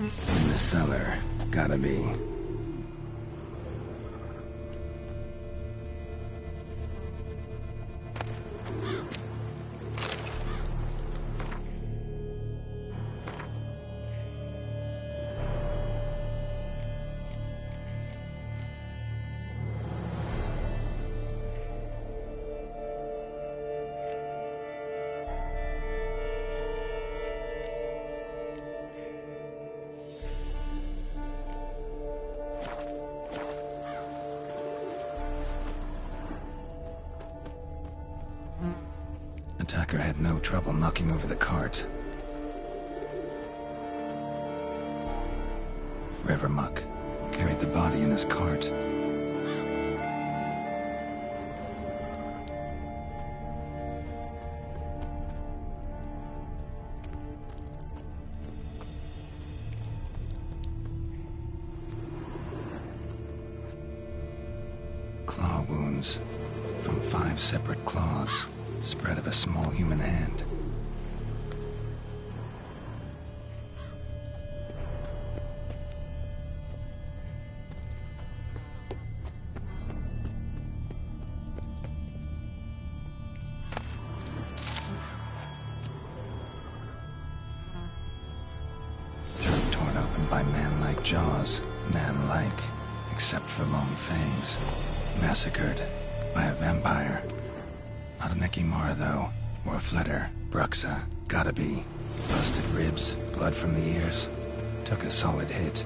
In the cellar. Gotta be. Attacker had no trouble knocking over the cart. Rever Muck carried the body in his cart. Claw wounds from 5 separate claws. Spread of a small human hand. Throat torn open by man-like jaws. Man-like, except for long fangs. Massacred by a vampire. Not an Ekimara, though, or a Fletter. Bruxa, gotta be. Busted ribs, blood from the ears. Took a solid hit.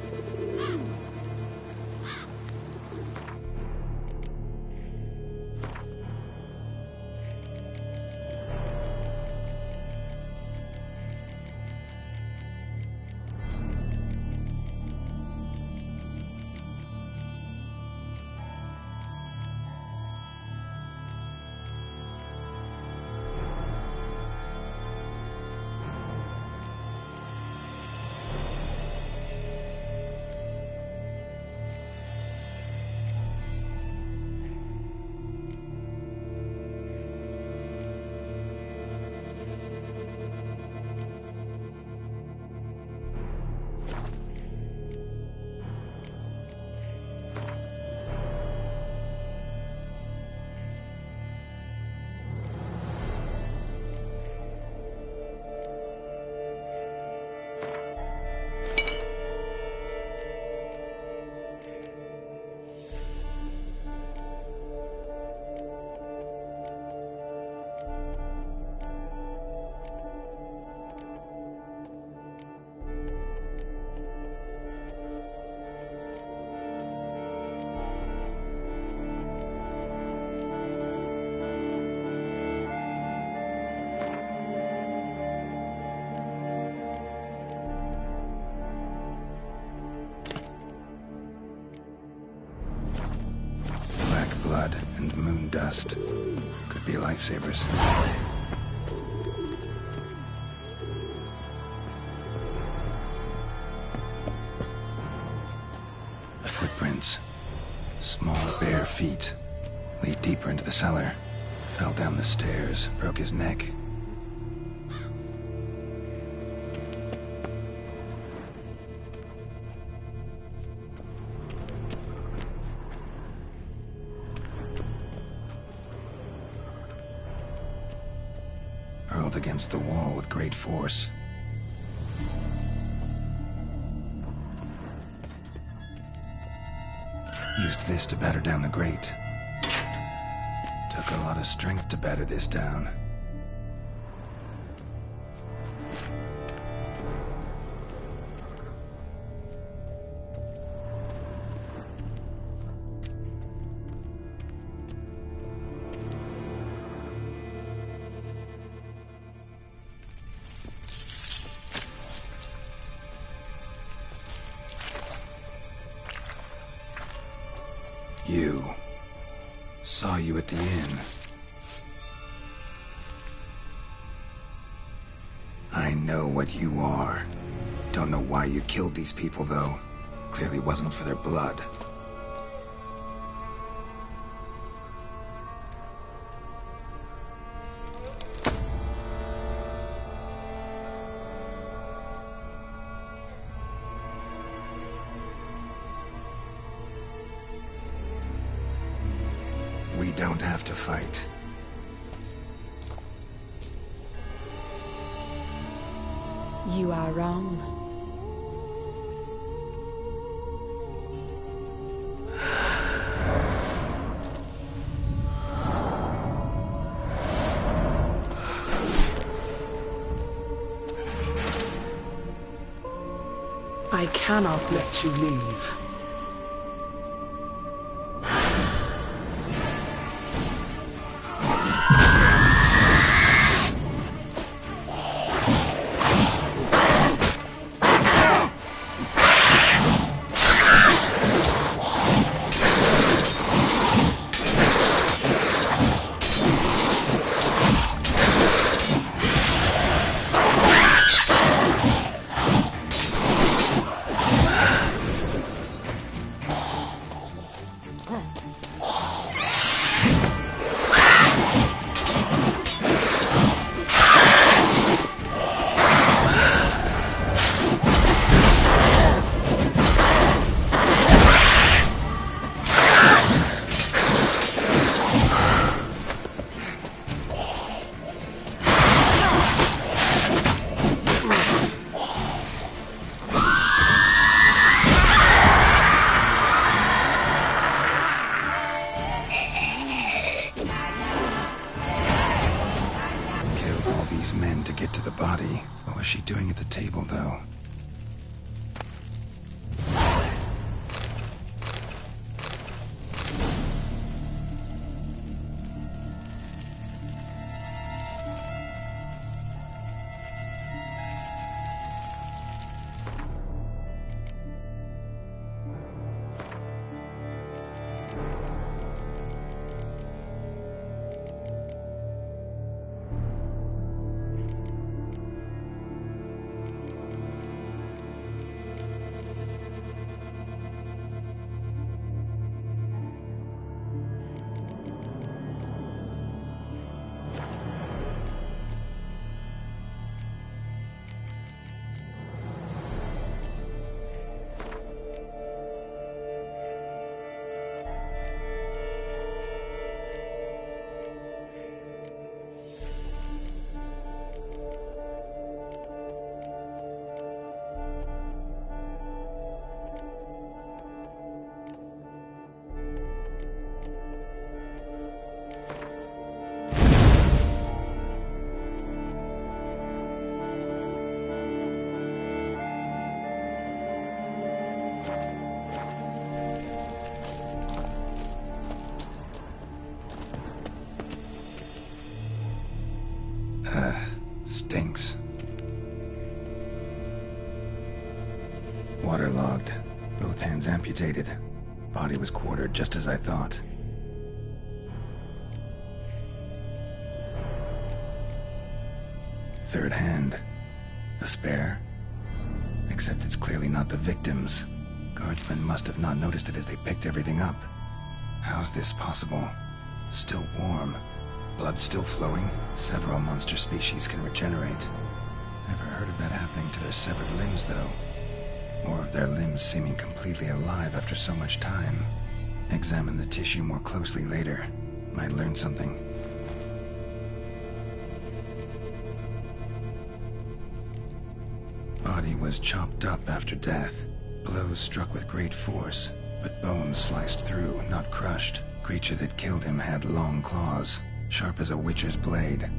moon dust. Could be lifesavers. Footprints. Small, bare feet. Lead deeper into the cellar. Fell down the stairs, broke his neck. Hurled against the wall with great force. Used this to batter down the grate. Took a lot of strength to batter this down. You. Saw you at the inn. I know what you are. Don't know why you killed these people, though. Clearly wasn't for their blood. We don't have to fight. You are wrong. I cannot let you leave. Men to get to the body. What was she doing at the table, though? Stinks. Waterlogged. Both hands amputated. Body was quartered just as I thought. Third hand. A spare? Except it's clearly not the victims. Guardsmen must have not noticed it as they picked everything up. How's this possible? Still warm. Blood still flowing. Several monster species can regenerate. Never heard of that happening to their severed limbs, though. Or of their limbs seeming completely alive after so much time. Examine the tissue more closely later. Might learn something. Body was chopped up after death. Blows struck with great force, but bones sliced through, not crushed. Creature that killed him had long claws, sharp as a witcher's blade.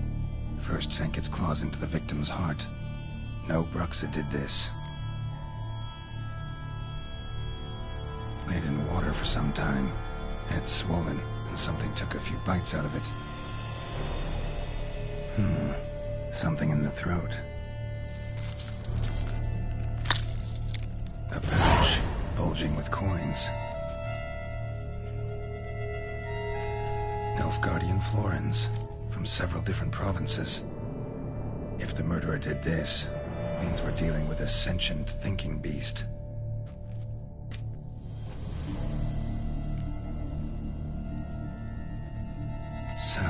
First sank its claws into the victim's heart. No Bruxa did this. Laid in water for some time. Head swollen, and something took a few bites out of it. Something in the throat. A pouch, bulging with coins. Nilfgaardian florins, from several different provinces. If the murderer did this, means we're dealing with a sentient thinking beast. So,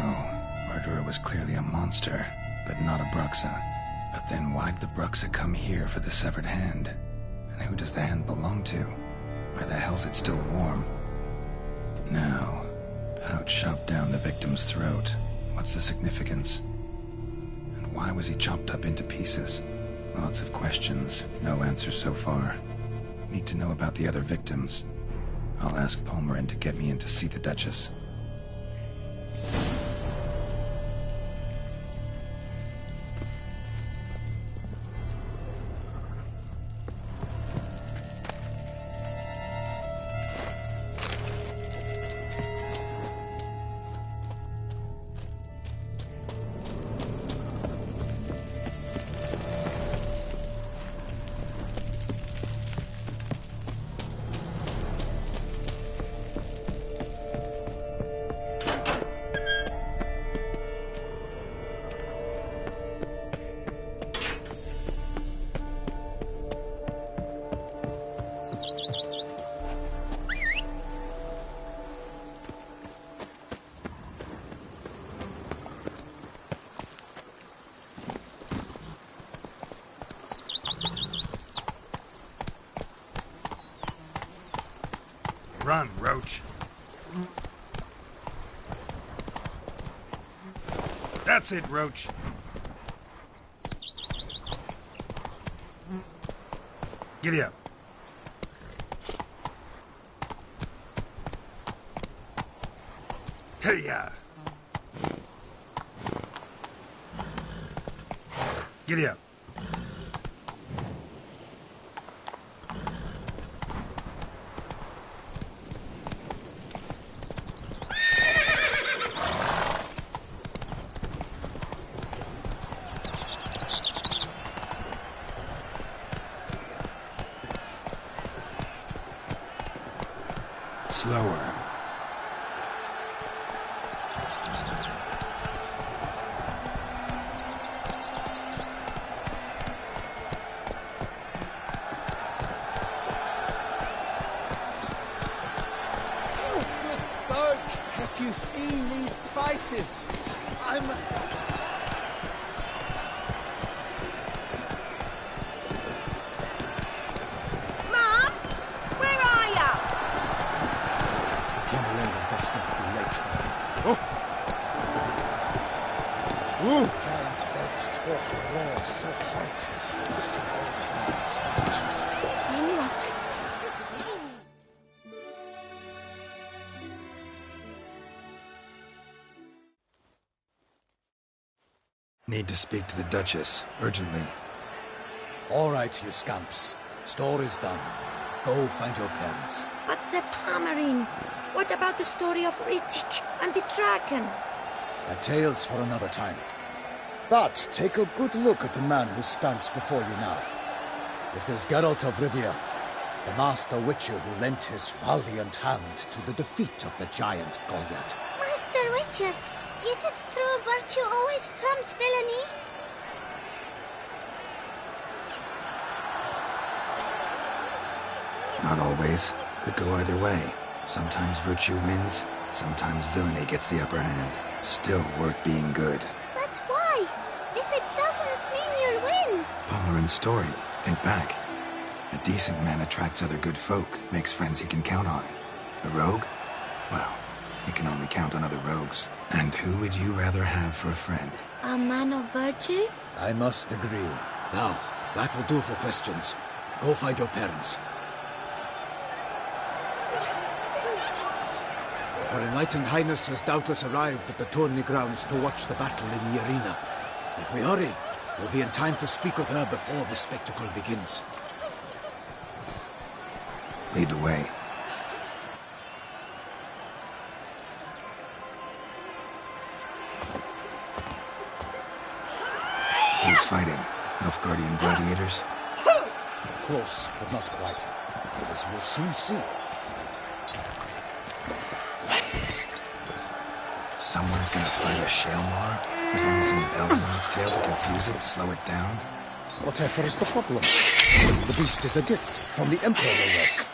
murderer was clearly a monster, but not a Bruxa. But then why'd the Bruxa come here for the severed hand? And who does the hand belong to? Why the hell's it still warm? Now, pouch shoved down the victim's throat. What's the significance? And why was he chopped up into pieces? Lots of questions, no answers so far. Need to know about the other victims. I'll ask Palmerin to get me in to see the Duchess. Run, Roach. That's it, Roach. Giddy up. Hey-ya. Giddy up. Slower. Oh, good folk! Have you seen these prices? I must... Mom? Where are ya? Camerlenga best not be late. Giant belched forth a roar so hot, it shook all the bones and edges. Then what? Need to speak to the Duchess, urgently. All right, you scamps. Story's done. Go find your parents. But the Palmerin, what about the story of Riddick and the dragon? A tale's for another time. But take a good look at the man who stands before you now. This is Geralt of Rivia, the master witcher who lent his valiant hand to the defeat of the giant Goliath. Master Witcher, is it true virtue always trumps villainy? Not always. Could go either way. Sometimes virtue wins, sometimes villainy gets the upper hand. Still worth being good. But why? If it doesn't mean you'll win. Polarin's story. Think back. A decent man attracts other good folk, makes friends he can count on. A rogue? Well, he can only count on other rogues. And who would you rather have for a friend? A man of virtue? I must agree. Now, that will do for questions. Go find your parents. Her Enlightened Highness has doubtless arrived at the tourney grounds to watch the battle in the arena. If we hurry, we'll be in time to speak with her before the spectacle begins. Lead the way. Who's fighting? Nilfgaardian gladiators? Close, but not quite. As we'll soon see. Someone's gonna fight a Shaelmar? With only some bells on its tail to confuse it, slow it down? Whatever is the problem? The beast is a gift from the Emperor, no less.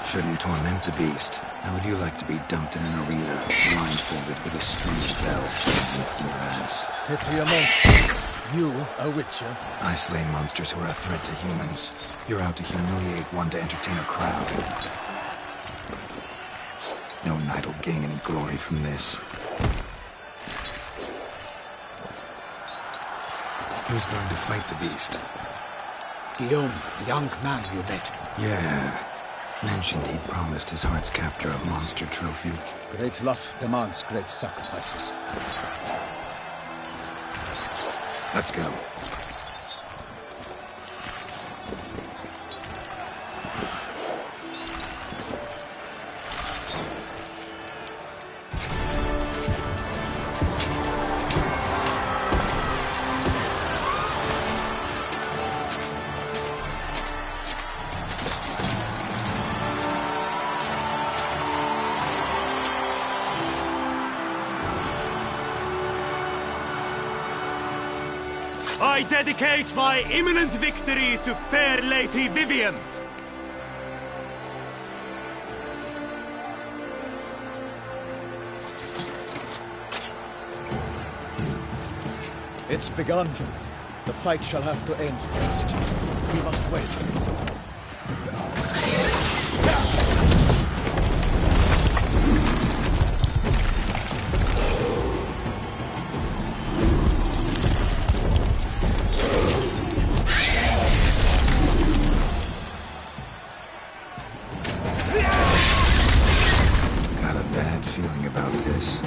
Shouldn't torment the beast. How would you like to be dumped in an arena, blindfolded with a string of bells from your ass? Pity a monster. You, a witcher. I slay monsters who are a threat to humans. You're out to humiliate one to entertain a crowd. No knight will gain any glory from this. Who's going to fight the beast? Guillaume, the young man you met. Yeah. Mentioned he'd promised his heart's capture a monster trophy. Great love demands great sacrifices. Let's go. I dedicate my imminent victory to fair Lady Vivienne. It's begun. The fight shall have to end first. We must wait. Got a bad feeling about this.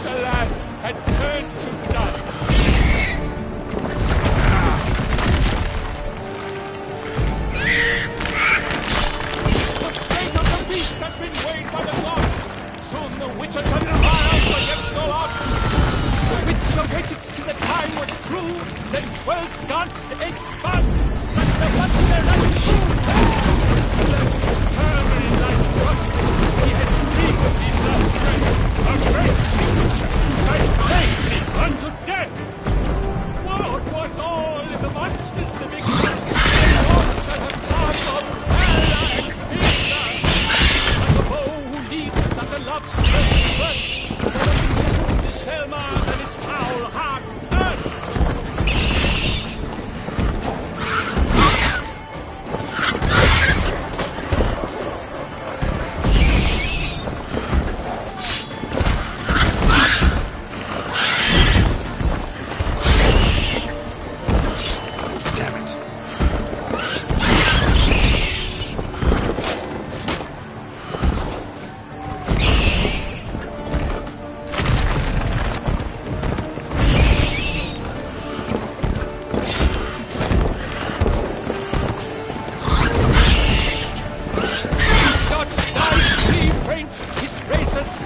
alas, had turned to dust. The fate of the beast has been weighed by the gods. Soon the witcher shall triumph against all odds. The witcher waited till the time was true, then 12 danced, 8 spun, struck the wonder and true. Alas, firmly lies thrust. He has breathed his last breath. A great witcher died bravely unto death. What was all in the monsters the big the gods that have come of Valor and Vigor? And the bow who leads and the love's first so the Selma and its foul heart earth.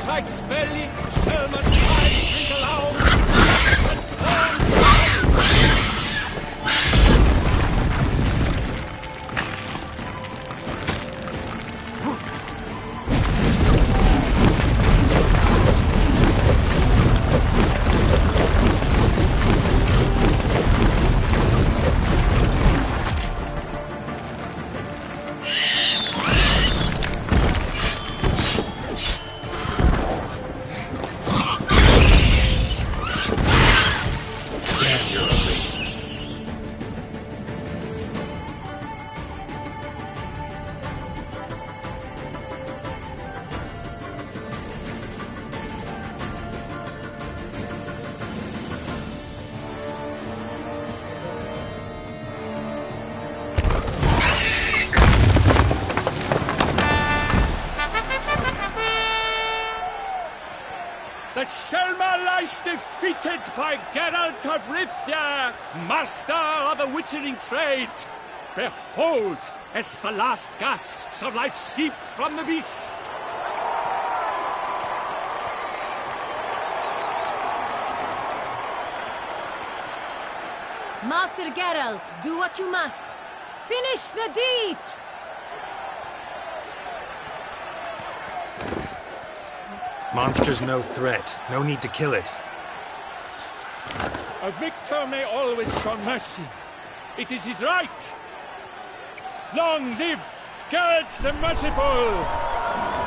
Strikes belly, Selma's eyes drink aloud. The Selma lies defeated by Geralt of Rivia, master of the witchering trade. Behold, as the last gasps of life seep from the beast. Master Geralt, do what you must. Finish the deed! Monster's no threat. No need to kill it. A victor may always show mercy. It is his right. Long live Geralt the Merciful!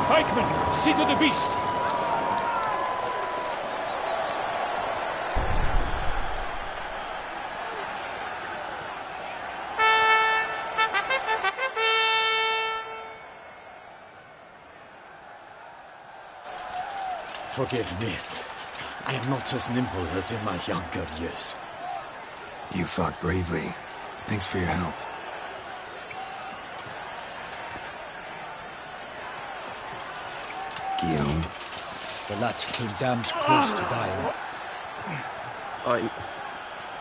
Pikemen, see to the beast. Forgive me. I am not as nimble as in my younger years. You fought bravely. Thanks for your help. Guillaume. The lad came damned close to dying. I'm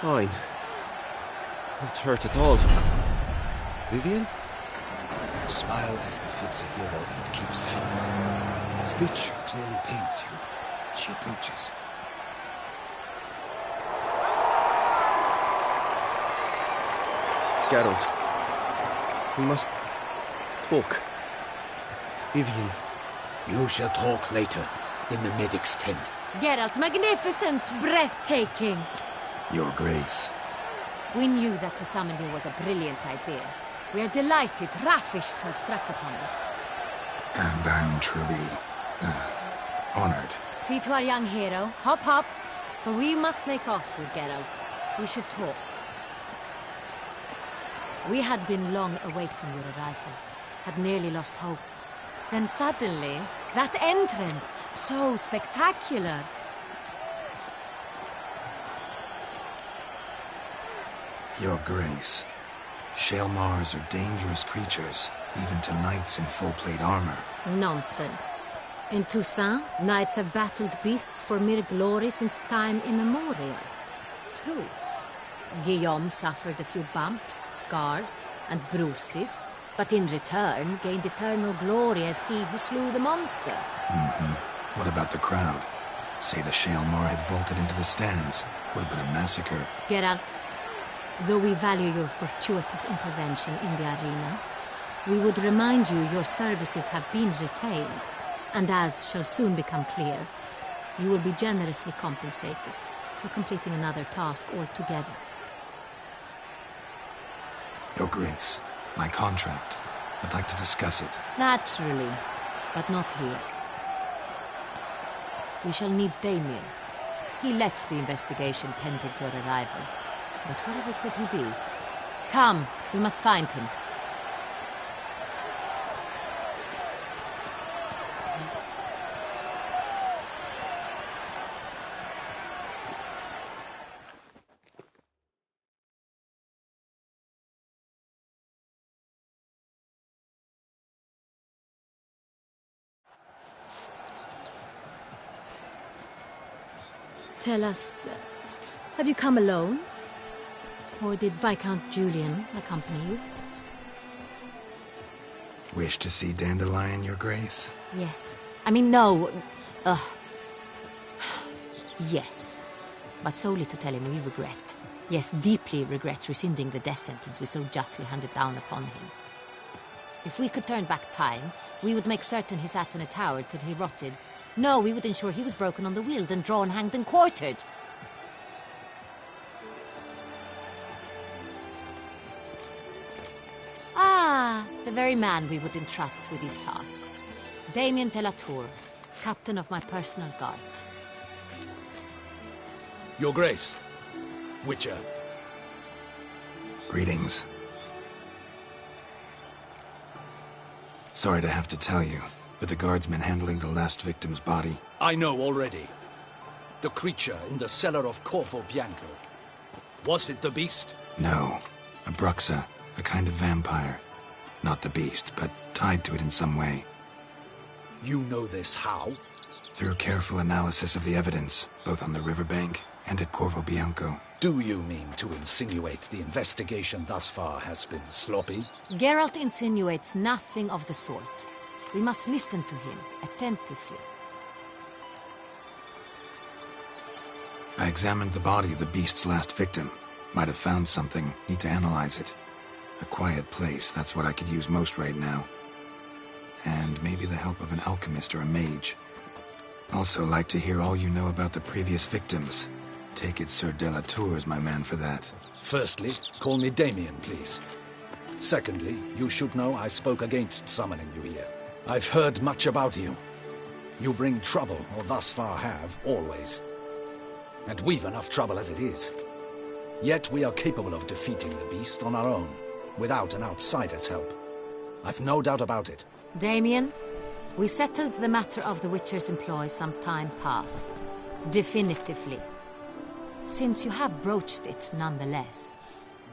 fine. Not hurt at all. Vivienne? Smile as befits a hero and keep silent. Speech clearly paints you. She approaches. Geralt, we must talk. Vivienne. You shall talk later, in the medic's tent. Geralt, magnificent, breathtaking. Your Grace. We knew that to summon you was a brilliant idea. We are delighted, ravished to have struck upon it. And I'm truly honored. See to our young hero. Hop, hop. For we must make off with Geralt. We should talk. We had been long awaiting your arrival. Had nearly lost hope. Then suddenly, that entrance, so spectacular. Your Grace. Shaelmars are dangerous creatures, even to knights in full-plate armor. Nonsense. In Toussaint, knights have battled beasts for mere glory since time immemorial. True. Guillaume suffered a few bumps, scars, and bruises, but in return gained eternal glory as he who slew the monster. What about the crowd? Say the Shaelmar had vaulted into the stands. Would have been a massacre. Geralt, though we value your fortuitous intervention in the arena, we would remind you your services have been retained, and as shall soon become clear, you will be generously compensated for completing another task altogether. Your Grace, my contract. I'd like to discuss it. Naturally, but not here. We shall need Damien. He led the investigation pending your arrival. But wherever could he be? Come, we must find him. Tell us, have you come alone? Or did Viscount Julian accompany you? Wish to see Dandelion, Your Grace? Yes. I mean, no. Yes. But solely to tell him we regret. Yes, deeply regret rescinding the death sentence we so justly handed down upon him. If we could turn back time, we would make certain he sat in a tower till he rotted. No, we would ensure he was broken on the wheel, then drawn, hanged, and quartered. Ah, the very man we would entrust with these tasks. Damien de la Tour, captain of my personal guard. Your Grace, Witcher. Greetings. Sorry to have to tell you, but the guardsman handling the last victim's body... I know already. The creature in the cellar of Corvo Bianco. Was it the beast? No. A Bruxa, a kind of vampire. Not the beast, but tied to it in some way. You know this how? Through careful analysis of the evidence, both on the riverbank and at Corvo Bianco. Do you mean to insinuate the investigation thus far has been sloppy? Geralt insinuates nothing of the sort. We must listen to him attentively. I examined the body of the beast's last victim. Might have found something. Need to analyze it. A quiet place, that's what I could use most right now. And maybe the help of an alchemist or a mage. Also like to hear all you know about the previous victims. Take it Sir de la Tour is my man for that. Firstly, call me Damien, please. Secondly, you should know I spoke against summoning you here. I've heard much about you. You bring trouble, or thus far have, always. And we've enough trouble as it is. Yet we are capable of defeating the beast on our own, without an outsider's help. I've no doubt about it. Damien, we settled the matter of the Witcher's employ some time past. Definitively. Since you have broached it nonetheless,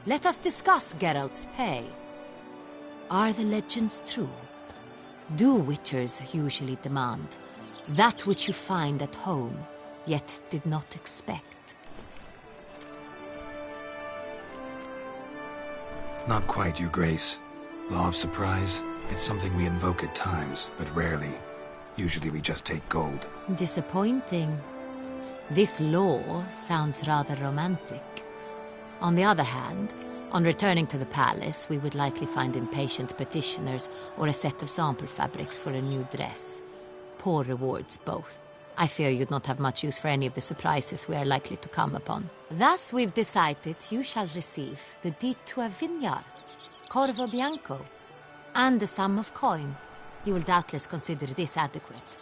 let us discuss Geralt's pay. Are the legends true? Do Witchers usually demand that which you find at home, yet did not expect? Not quite, Your Grace. Law of surprise, it's something we invoke at times, but rarely. Usually we just take gold. Disappointing. This law sounds rather romantic. On the other hand, on returning to the palace, we would likely find impatient petitioners or a set of sample fabrics for a new dress. Poor rewards, both. I fear you'd not have much use for any of the surprises we are likely to come upon. Thus, we've decided you shall receive the deed to a vineyard, Corvo Bianco, and a sum of coin. You will doubtless consider this adequate.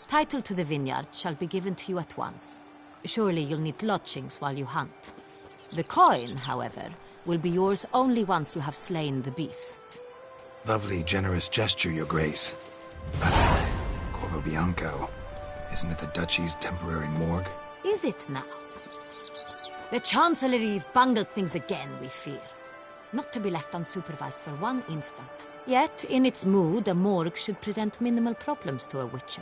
Title to the vineyard shall be given to you at once. Surely you'll need lodgings while you hunt. The coin, however, will be yours only once you have slain the beast. Lovely, generous gesture, Your Grace. But Corvo Bianco, isn't it the Duchy's temporary morgue? Is it now? The Chancellery's bungled things again, we fear. not to be left unsupervised for one instant. Yet, in its mood, a morgue should present minimal problems to a witcher.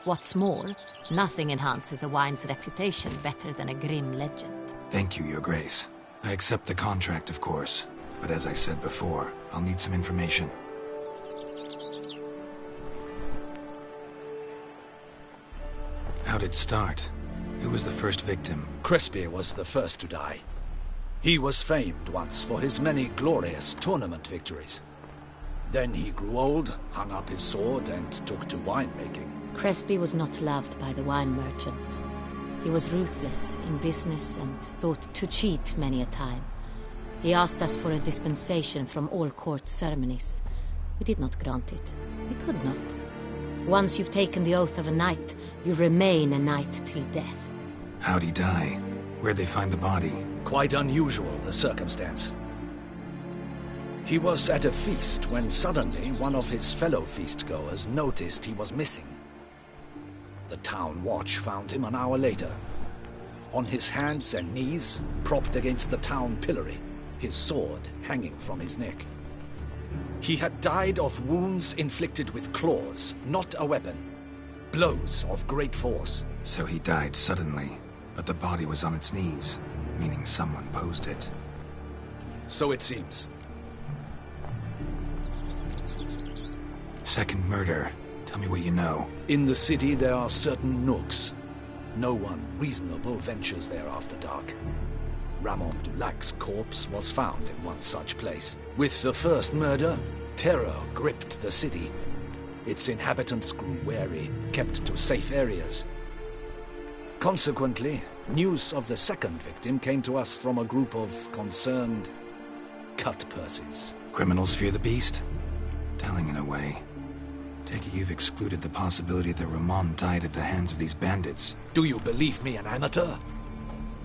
What's more, nothing enhances a wine's reputation better than a grim legend. Thank you, Your Grace. I accept the contract, of course, but as I said before, I'll need some information. How'd it start? Who was the first victim? Crespi was the first to die. He was famed once for his many glorious tournament victories. Then he grew old, hung up his sword, and took to winemaking. Crespi was not loved by the wine merchants. He was ruthless in business and thought to cheat many a time. He asked us for a dispensation from all court ceremonies. We did not grant it. We could not. Once you've taken the oath of a knight, you remain a knight till death. How'd he die? Where'd they find the body? Quite unusual, the circumstance. He was at a feast when suddenly one of his fellow feastgoers noticed he was missing. The town watch found him an hour later. On his hands and knees, propped against the town pillory, his sword hanging from his neck. He had died of wounds inflicted with claws, not a weapon. Blows of great force. So he died suddenly, but the body was on its knees, meaning someone posed it. So it seems. Second murder. Tell me what you know. In the city there are certain nooks. No one reasonable ventures there after dark. Ramon Dulac's corpse was found in one such place. With the first murder, terror gripped the city. Its inhabitants grew wary, kept to safe areas. Consequently, news of the second victim came to us from a group of concerned cut-purses. Criminals fear the beast? Telling in a way. Take it you've excluded the possibility that Ramon died at the hands of these bandits. Do you believe me an amateur?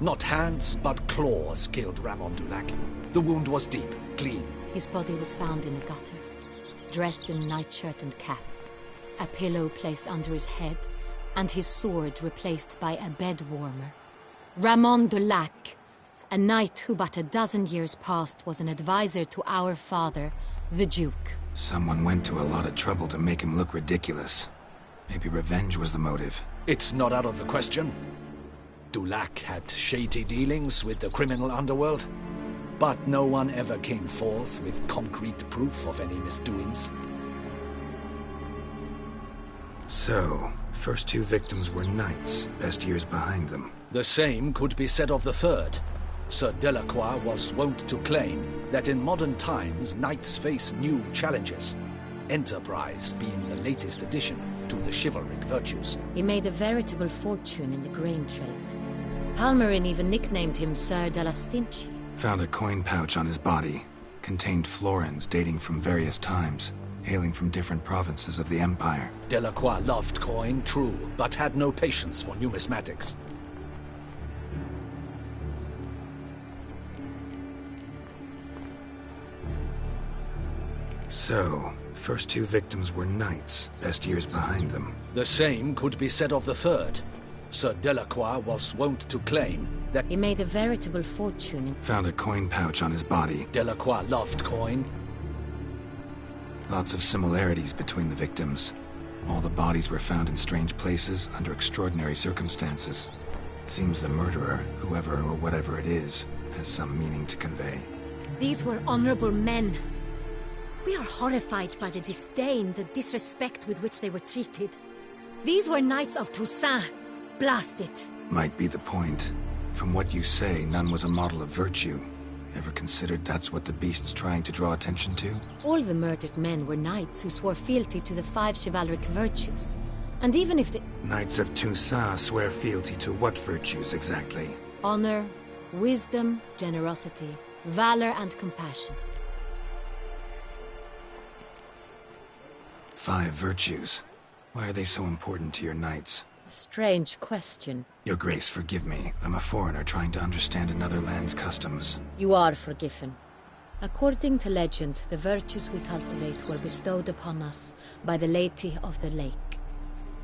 Not hands, but claws killed Ramon Dulac. The wound was deep, clean. His body was found in a gutter, dressed in nightshirt and cap, a pillow placed under his head, and his sword replaced by a bed warmer. Ramon Dulac, a knight who but a dozen years past was an advisor to our father, the Duke. Someone went to a lot of trouble to make him look ridiculous. Maybe revenge was the motive. It's not out of the question. Dulac had shady dealings with the criminal underworld, but no one ever came forth with concrete proof of any misdoings. So, first two victims were knights, best years behind them. The same could be said of the third. Sir Delacroix was wont to claim that in modern times knights face new challenges, enterprise being the latest addition to the chivalric virtues. He made a veritable fortune in the grain trade. Palmerin even nicknamed him Sir de la Stinchi. Found a coin pouch on his body. Contained florins dating from various times, hailing from different provinces of the Empire. Delacroix loved coin, true, but had no patience for numismatics. So, first two victims were knights, best years behind them. The same could be said of the third. Sir Delacroix was wont to claim that he made a veritable fortune in... Found a coin pouch on his body. Delacroix loved coin. Lots of similarities between the victims. All the bodies were found in strange places under extraordinary circumstances. Seems the murderer, whoever or whatever it is, has some meaning to convey. These were honorable men. We are horrified by the disdain, the disrespect with which they were treated. These were knights of Toussaint. Blast it. Might be the point. From what you say, none was a model of virtue. Ever considered that's what the beast's trying to draw attention to? All the murdered men were knights who swore fealty to the 5 chivalric virtues. And even if the... Knights of Toussaint swear fealty to what virtues exactly? Honor, wisdom, generosity, valor, and compassion. 5 virtues. Why are they so important to your knights? A strange question. Your Grace, forgive me. I'm a foreigner trying to understand another land's customs. You are forgiven. According to legend, the virtues we cultivate were bestowed upon us by the Lady of the Lake.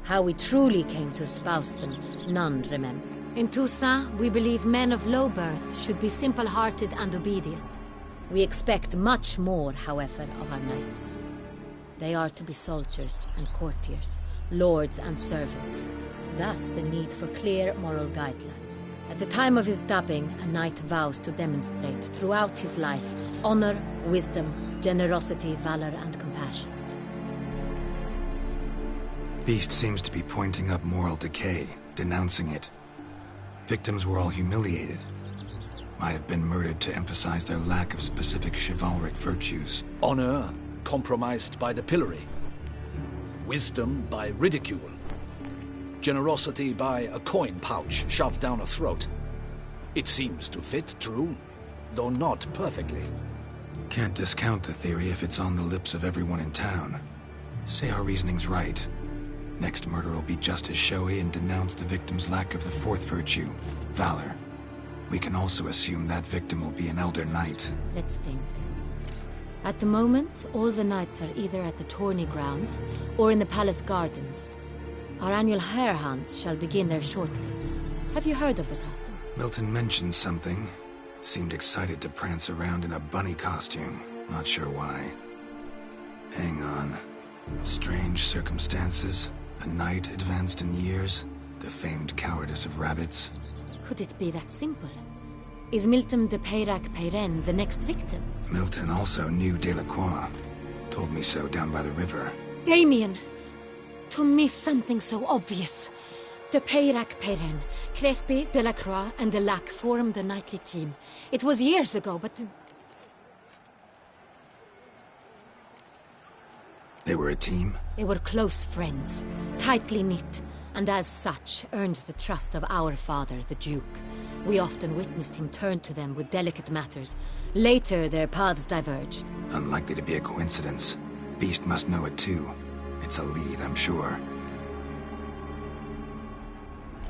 How we truly came to espouse them, none remember. In Toussaint, we believe men of low birth should be simple-hearted and obedient. We expect much more, however, of our knights. They are to be soldiers and courtiers, lords and servants. Thus the need for clear moral guidelines. At the time of his dubbing, a knight vows to demonstrate throughout his life honor, wisdom, generosity, valor, and compassion. Beast seems to be pointing up moral decay, denouncing it. Victims were all humiliated. Might have been murdered to emphasize their lack of specific chivalric virtues. Honor compromised by the pillory. Wisdom by ridicule. Generosity by a coin pouch shoved down a throat. It seems to fit, true, though not perfectly. Can't discount the theory if it's on the lips of everyone in town. Say our reasoning's right. Next murder will be just as showy and denounce the victim's lack of the fourth virtue, valor. We can also assume that victim will be an elder knight. Let's think. At the moment, all the knights are either at the tourney grounds or in the palace gardens. Our annual hare hunt shall begin there shortly. Have you heard of the custom? Milton mentioned something. Seemed excited to prance around in a bunny costume. Not sure why. Hang on. Strange circumstances. A knight advanced in years. The famed cowardice of rabbits. Could it be that simple? Is Milton de Peyrac Peyren the next victim? Milton also knew Delacroix. Told me so down by the river. Damien! To miss something so obvious. De Peyrac Peyren, Crespi, Delacroix, and Delac formed a knightly team. It was years ago, but... They were a team? They were close friends, tightly knit, and as such earned the trust of our father, the Duke. We often witnessed him turn to them with delicate matters. Later, their paths diverged. Unlikely to be a coincidence. Beast must know it too. It's a lead, I'm sure.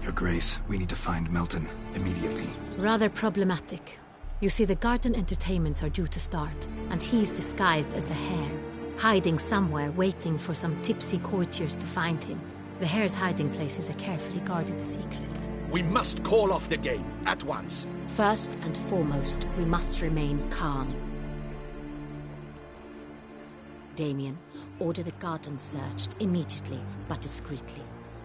Your Grace, we need to find Milton, immediately. Rather problematic. You see, the garden entertainments are due to start, and he's disguised as the hare, hiding somewhere, waiting for some tipsy courtiers to find him. The hare's hiding place is a carefully guarded secret. We must call off the game, at once. First and foremost, we must remain calm. Damien, order the garden searched immediately, but discreetly.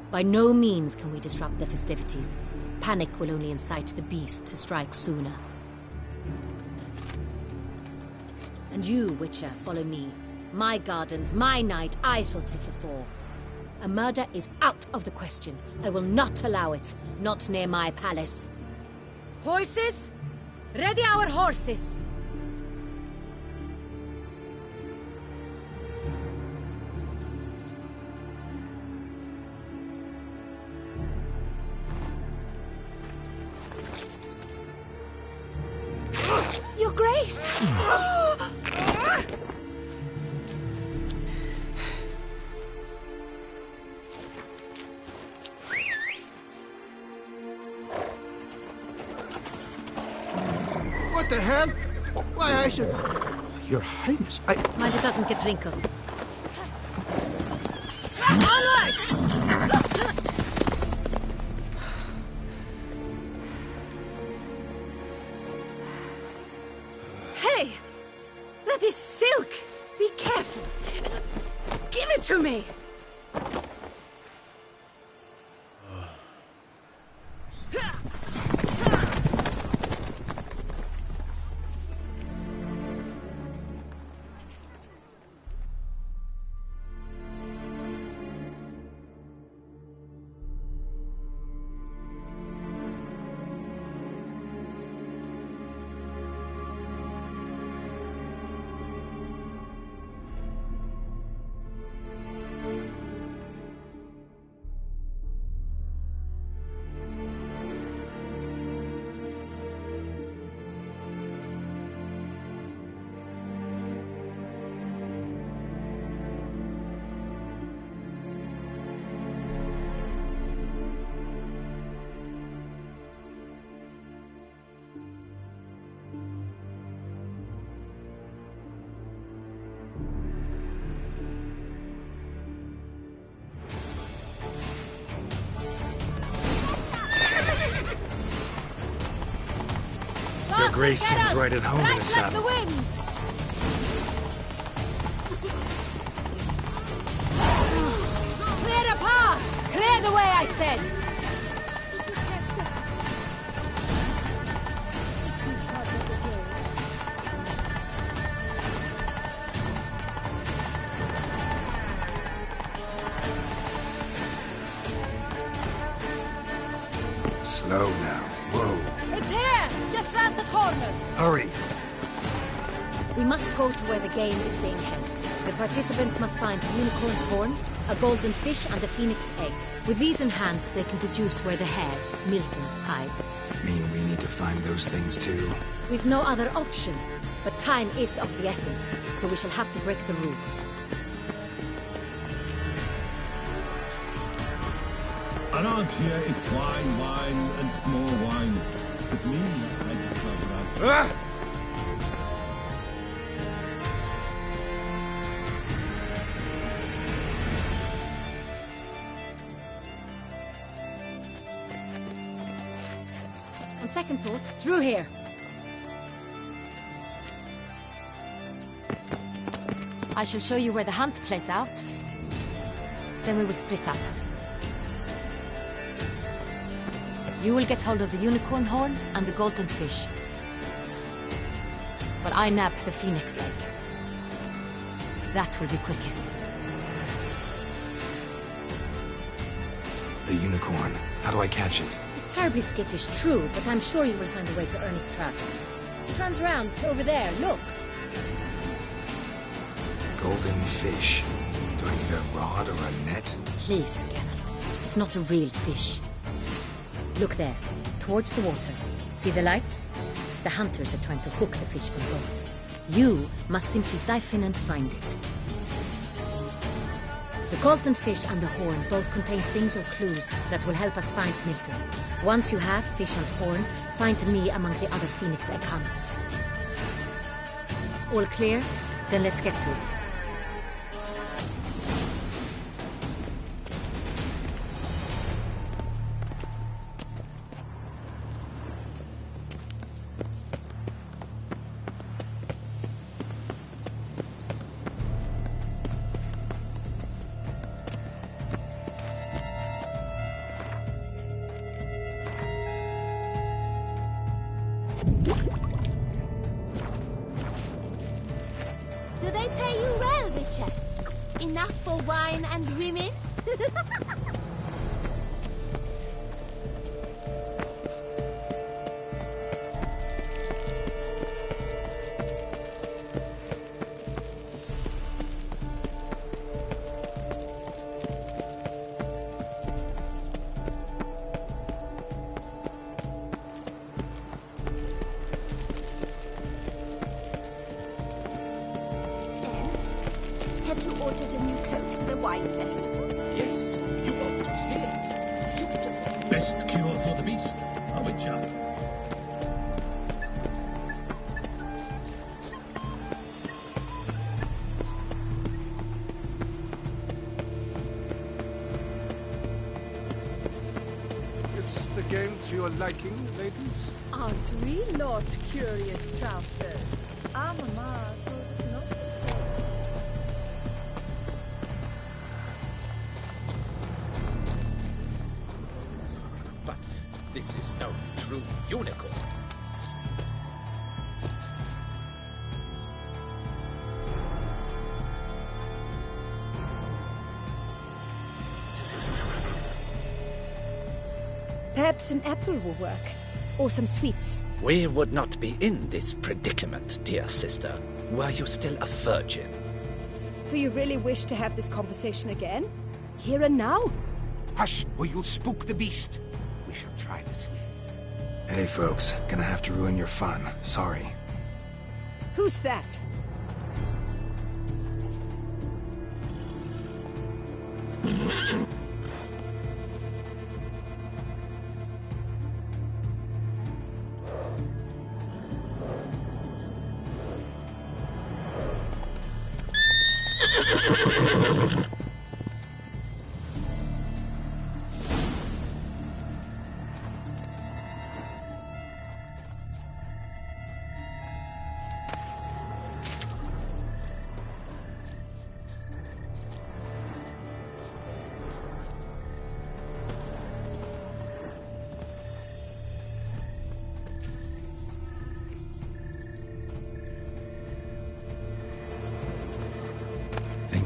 By no means can we disrupt the festivities. Panic will only incite the beast to strike sooner. And you, Witcher, follow me. My gardens, my night, I shall take the fall. A murder is out of the question. I will not allow it. Not near my palace. Horses? Ready our horses! Your Grace! What the hell? Why, I should... Your Highness, Mind it doesn't get wrinkled. Onward! Hey! That is silk! Be careful! Give it to me! Grace seems right at home in the saddle. The wind. Clear a path! Clear the way, I said! Slow now. Whoa. It's here! Just round the corner! Hurry. We must go to where the game is being held. The participants must find a unicorn's horn, a golden fish, and a phoenix egg. With these in hand, they can deduce where the hare, Milton, hides. Mean we need to find those things too? We've no other option. But time is of the essence, so we shall have to break the rules. Around here, it's wine, wine, and more wine. But me, I just love that. On second thought, through here. I shall show you where the hunt plays out. Then we will split up. You will get hold of the unicorn horn and the golden fish. But I nab the phoenix egg. That will be quickest. The unicorn. How do I catch it? It's terribly skittish, true, but I'm sure you will find a way to earn its trust. It runs around over there, look. Golden fish. Do I need a rod or a net? Please, Geralt. It's not a real fish. Look there, towards the water. See the lights? The hunters are trying to hook the fish from boats. You must simply dive in and find it. The golden fish and the horn both contain things or clues that will help us find Milton. Once you have fish and horn, find me among the other phoenix egg hunters. All clear? Then let's get to it. Do they pay you well, Richard? Enough for wine and women? Have you ordered a new coat for the wine festival? Yes, you ought to see it. Beautiful. Best cure for the beast, a witcher. Is the game to your liking, ladies? Aren't we not curious trousers? Our mamma told us not to. But this is no true unicorn. Perhaps an apple will work. Or some sweets. We would not be in this predicament, dear sister, were you still a virgin. Do you really wish to have this conversation again? Here and now? Hush, or you'll spook the beast. We shall try the sweets. Hey, folks. Gonna have to ruin your fun. Sorry. Who's that?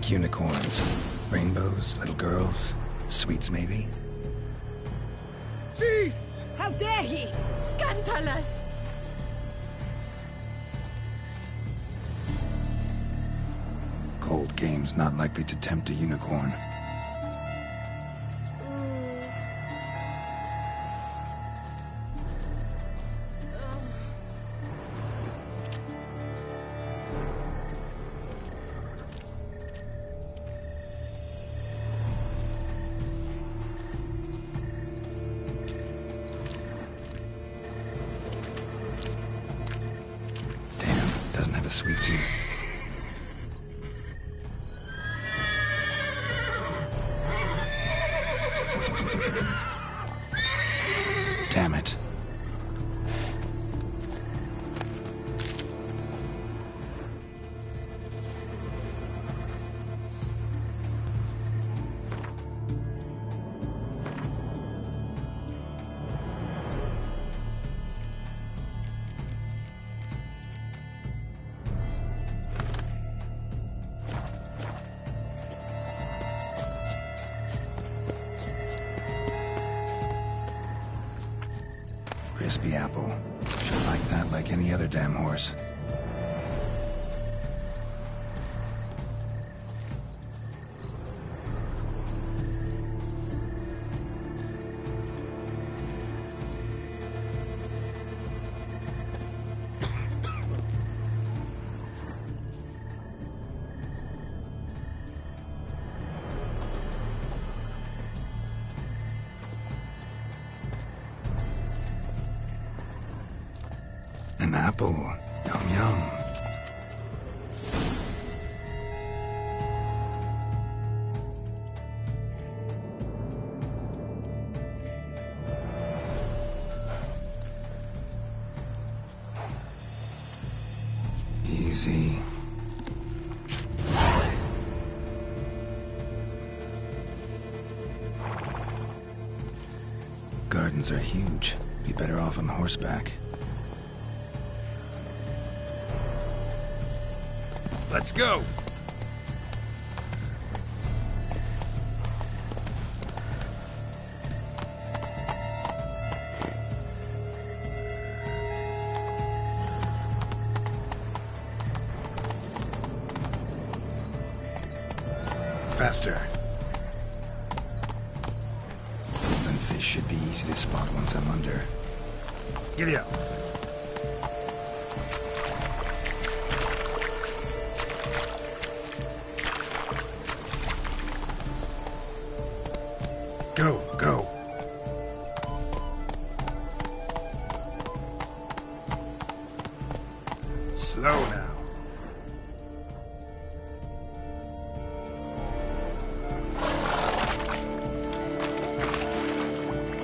unicorns. Rainbows, little girls, sweets maybe. Thief! How dare he! Scandalous! Cold game's not likely to tempt a unicorn. Doesn't have a sweet tooth. Damn it. Crispy apple. Should like that like any other damn horse. An apple. Yum yum. Easy. Gardens are huge. Be better off on horseback. Let's go! Faster. Then fish should be easy to spot once I'm under. Giddy up. Go, go. Slow now.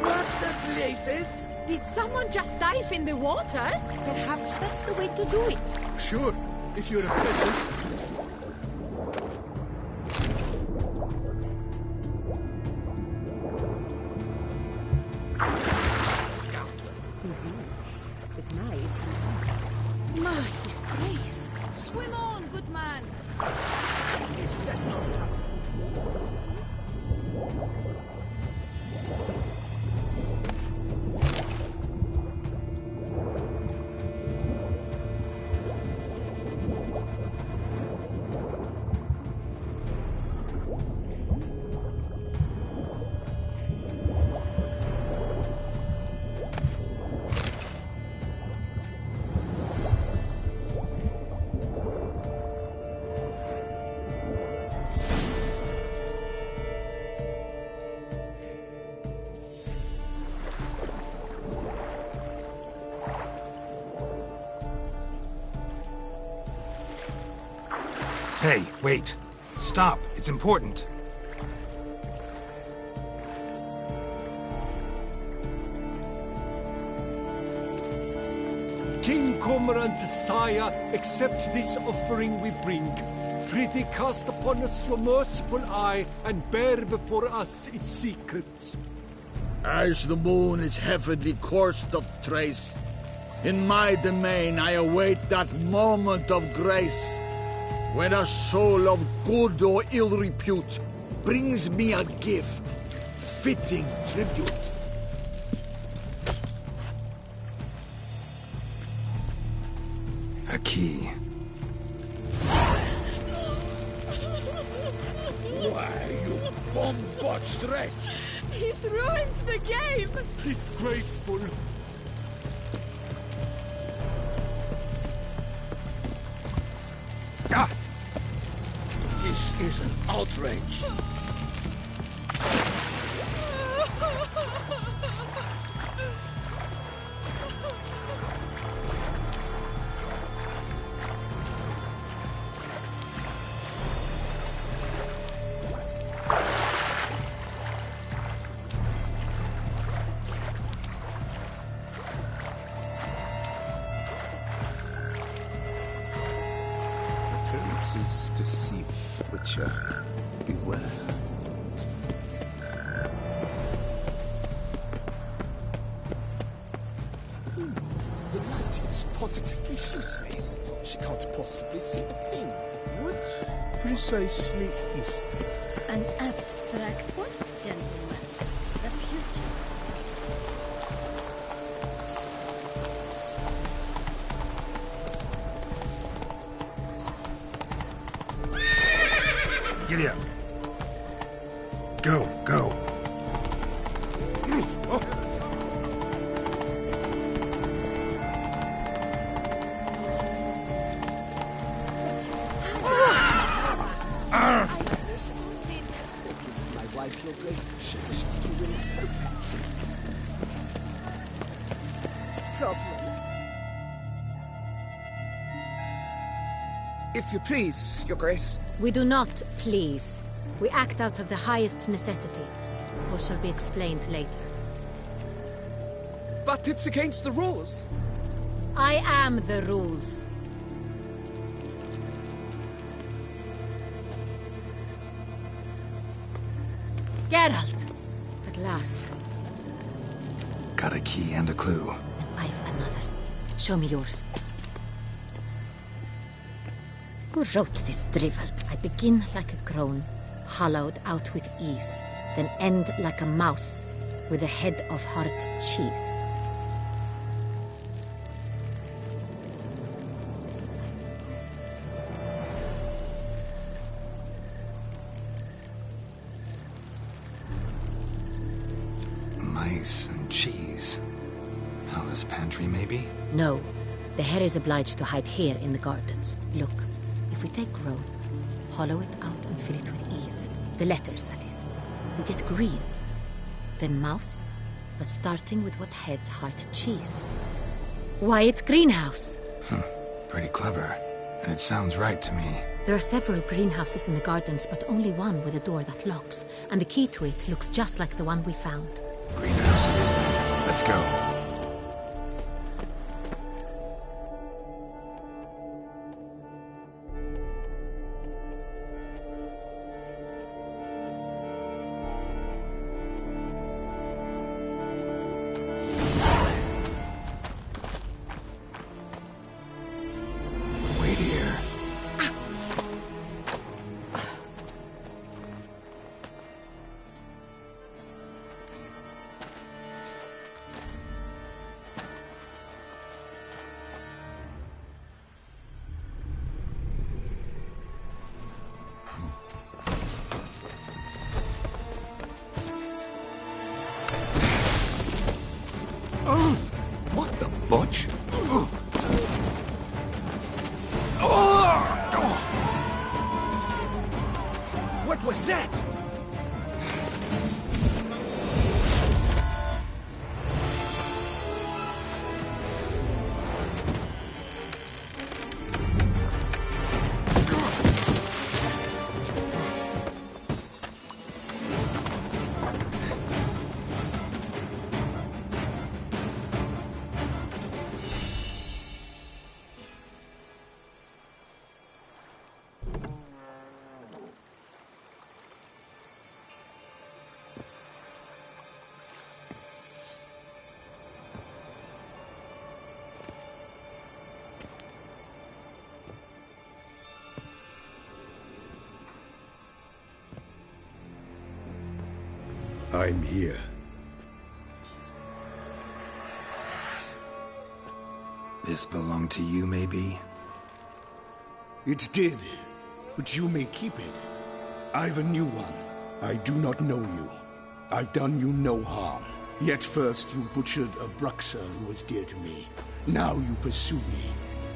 What the blazes? Did someone just dive in the water? Perhaps that's the way to do it. Sure, if you're a peasant. But Ma is Ma, he's brave. Swim on, good man. Is that not? Hey, wait. Stop. It's important. King Cormorant, sire, accept this offering we bring. Prithee cast upon us your merciful eye and bear before us its secrets. As the moon is heavenly coursed of trace, in my domain I await that moment of grace. When a soul of good or ill repute brings me a gift, fitting tribute. A key. Why, you bomb-botched wretch! He's ruined the game! Disgraceful. This is an outrage. Appearances deceive, Witcher. Beware. The light is positively useless. She can't possibly see a thing. What precisely is that? An abstract work, gentlemen. The future. Giddy up. Go, go. My wife, your grace, she wished to win so badly. Problems? If you please, your grace. We do not please. We act out of the highest necessity, or shall be explained later. But it's against the rules. I am the rules. Geralt! At last. Got a key and a clue. I've another. Show me yours. Who wrote this drivel? I begin like a crone, hollowed out with ease, then end like a mouse, with a head of hard cheese. Mice and cheese. Alice Pantry, maybe? No. The hare is obliged to hide here in the gardens. Look, if we take roe, hollow it out and fill it with ease. The letters, that is. We get green. Then mouse, but starting with what heads heart cheese. Why, it's greenhouse! Pretty clever. And it sounds right to me. There are several greenhouses in the gardens, but only one with a door that locks, and the key to it looks just like the one we found. Greenhouse it is then. Let's go. What the butch? What was that? I'm here. This belonged to you, maybe? It did, but you may keep it. I've a new one. I do not know you. I've done you no harm. Yet first you butchered a Bruxer who was dear to me. Now you pursue me.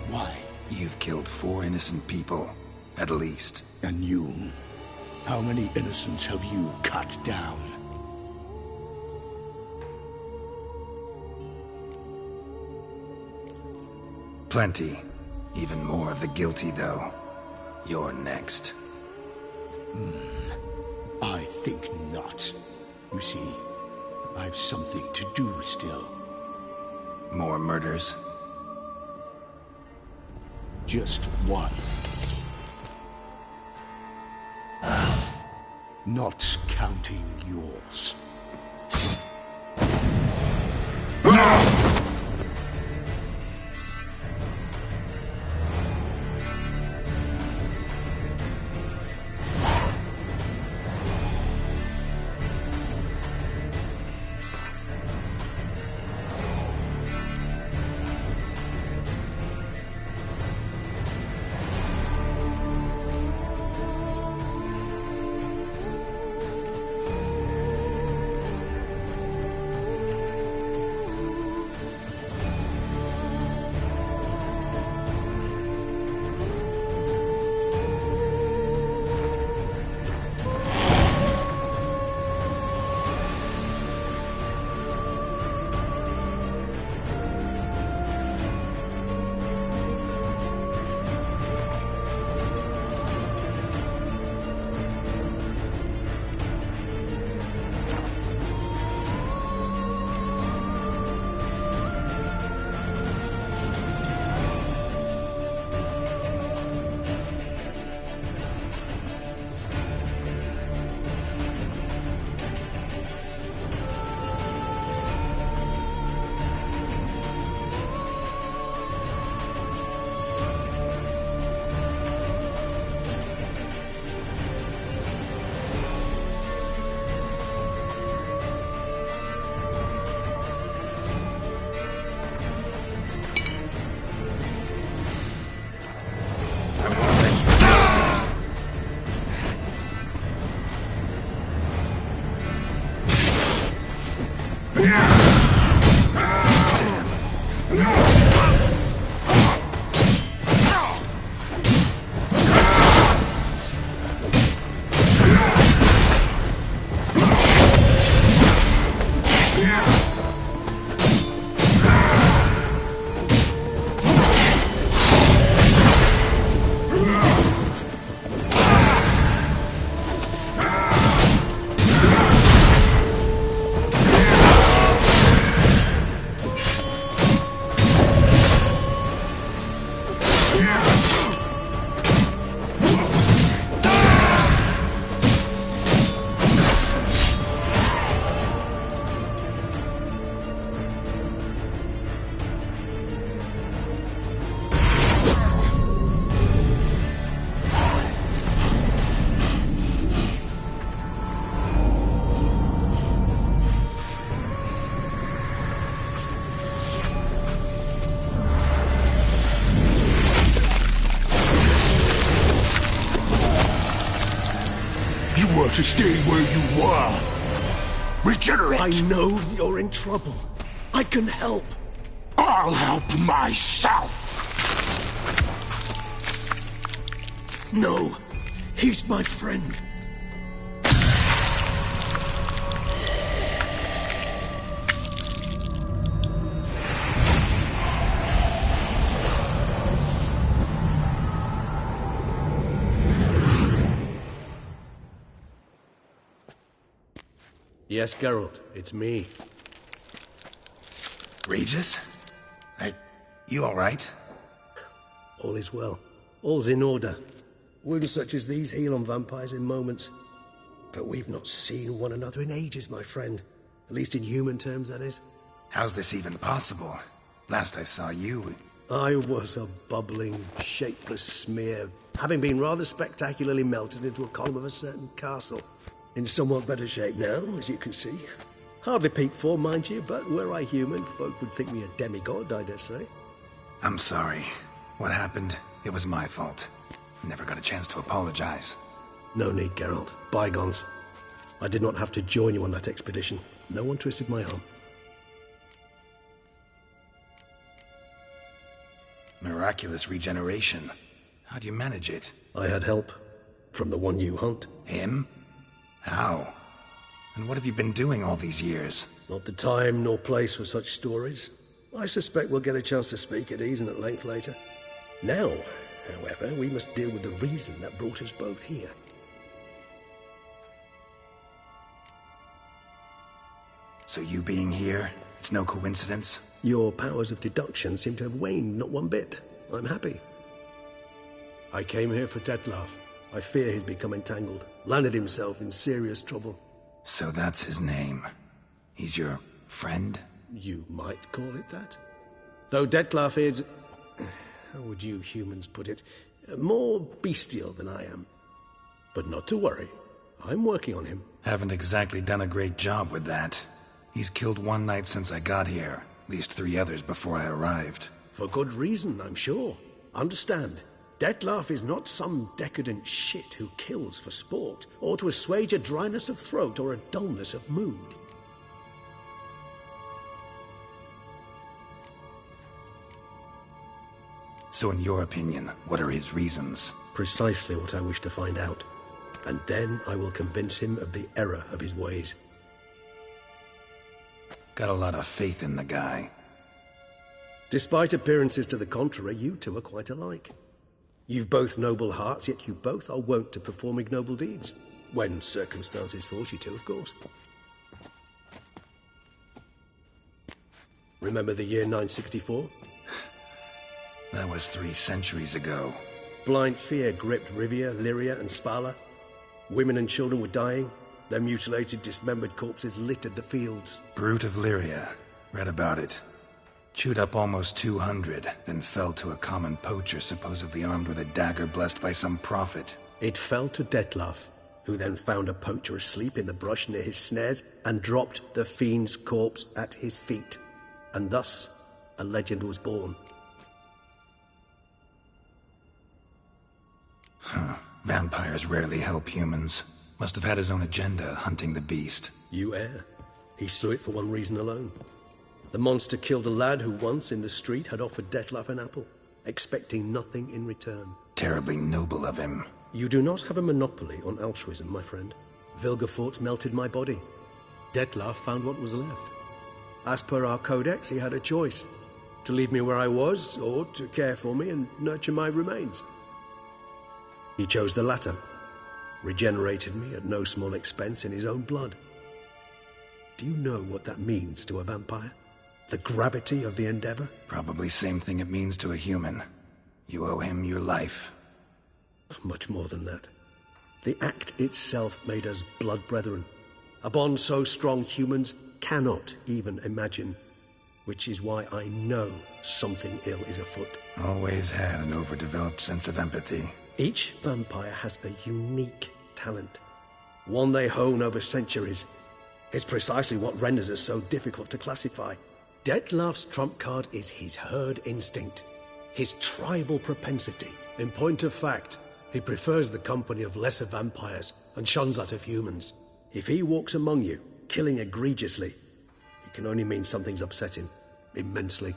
Why? You've killed 4 innocent people, at least. And you? How many innocents have you cut down? Plenty. Even more of the guilty, though. You're next. I think not. You see, I've something to do still. More murders? Just one. Not counting yours. To stay where you are. Regenerate! I know you're in trouble. I can help. I'll help myself. No, he's my friend. Yes, Geralt, it's me. Regis? You all right? All is well. All's in order. Wounds such as these heal on vampires in moments. But we've not seen one another in ages, my friend. At least in human terms, that is. How's this even possible? Last I saw you... I was a bubbling, shapeless smear, having been rather spectacularly melted into a column of a certain castle. In somewhat better shape now, as you can see. Hardly peak form, mind you, but were I human, folk would think me a demigod, I dare say. I'm sorry. What happened, it was my fault. Never got a chance to apologize. No need, Geralt. Bygones. I did not have to join you on that expedition. No one twisted my arm. Miraculous regeneration. How do you manage it? I had help. From the one you hunt. Him? How? And what have you been doing all these years? Not the time nor place for such stories. I suspect we'll get a chance to speak at ease and at length later. Now, however, we must deal with the reason that brought us both here. So you being here, it's no coincidence? Your powers of deduction seem to have waned not one bit. I'm happy. I came here for Dettlaff. I fear he's become entangled. Landed himself in serious trouble. So that's his name. He's your friend? You might call it that. Though Dettlaff is... how would you humans put it? More bestial than I am. But not to worry. I'm working on him. Haven't exactly done a great job with that. He's killed one knight since I got here. At least 3 others before I arrived. For good reason, I'm sure. Understand, Dettlaff is not some decadent shit who kills for sport, or to assuage a dryness of throat or a dullness of mood. So in your opinion, what are his reasons? Precisely what I wish to find out. And then I will convince him of the error of his ways. Got a lot of faith in the guy. Despite appearances to the contrary, you two are quite alike. You've both noble hearts, yet you both are wont to perform ignoble deeds. When circumstances force you to, of course. Remember the year 964? That was 3 centuries ago. Blind fear gripped Rivia, Lyria, and Spala. Women and children were dying. Their mutilated, dismembered corpses littered the fields. Brute of Lyria. Read about it. Chewed up almost 200, then fell to a common poacher supposedly armed with a dagger blessed by some prophet. It fell to Dettlaff, who then found a poacher asleep in the brush near his snares and dropped the fiend's corpse at his feet. And thus, a legend was born. Vampires rarely help humans. Must have had his own agenda, hunting the beast. You err. He slew it for one reason alone. The monster killed a lad who once, in the street, had offered Dettlaff an apple, expecting nothing in return. Terribly noble of him. You do not have a monopoly on altruism, my friend. Vilgefortz melted my body. Dettlaff found what was left. As per our codex, he had a choice. To leave me where I was, or to care for me and nurture my remains. He chose the latter. Regenerated me at no small expense in his own blood. Do you know what that means to a vampire? The gravity of the endeavor? Probably same thing it means to a human. You owe him your life. Much more than that. The act itself made us blood brethren. A bond so strong humans cannot even imagine. Which is why I know something ill is afoot. Always had an overdeveloped sense of empathy. Each vampire has a unique talent. One they hone over centuries. It's precisely what renders us so difficult to classify. Dettlaff's trump card is his herd instinct. His tribal propensity. In point of fact, he prefers the company of lesser vampires and shuns that of humans. If he walks among you, killing egregiously, it can only mean something's upset him. Immensely.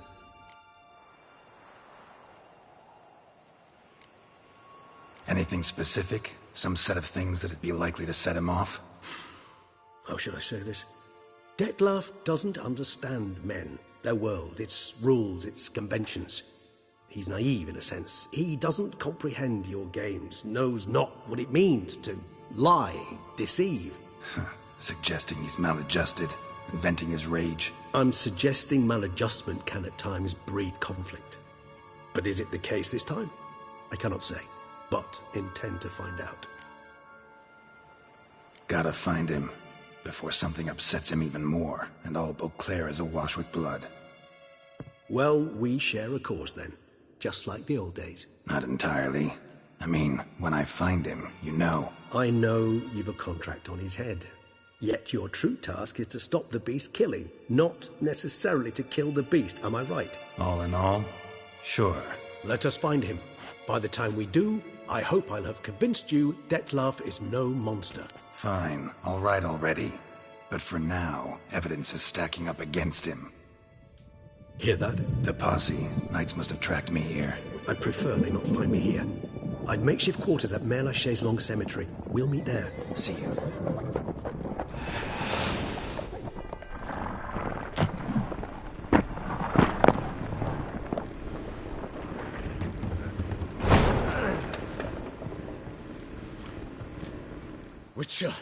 Anything specific? Some set of things that'd be likely to set him off? How should I say this? Dettlaff doesn't understand men, their world, its rules, its conventions. He's naive in a sense. He doesn't comprehend your games, knows not what it means to lie, deceive. Suggesting he's maladjusted, inventing his rage. I'm suggesting maladjustment can at times breed conflict. But is it the case this time? I cannot say, but intend to find out. Gotta find him, before something upsets him even more, and all Beauclair is awash with blood. Well, we share a cause then, just like the old days. Not entirely. I mean, when I find him, you know. I know you've a contract on his head. Yet your true task is to stop the beast killing, not necessarily to kill the beast, am I right? All in all, sure. Let us find him. By the time we do, I hope I'll have convinced you Dettlaff is no monster. Fine, all right already. But for now, evidence is stacking up against him. Hear that? The posse. Knights must have tracked me here. I'd prefer they not find me here. I've makeshift quarters at Mère Lachaise Long Cemetery. We'll meet there. See you. Witcher,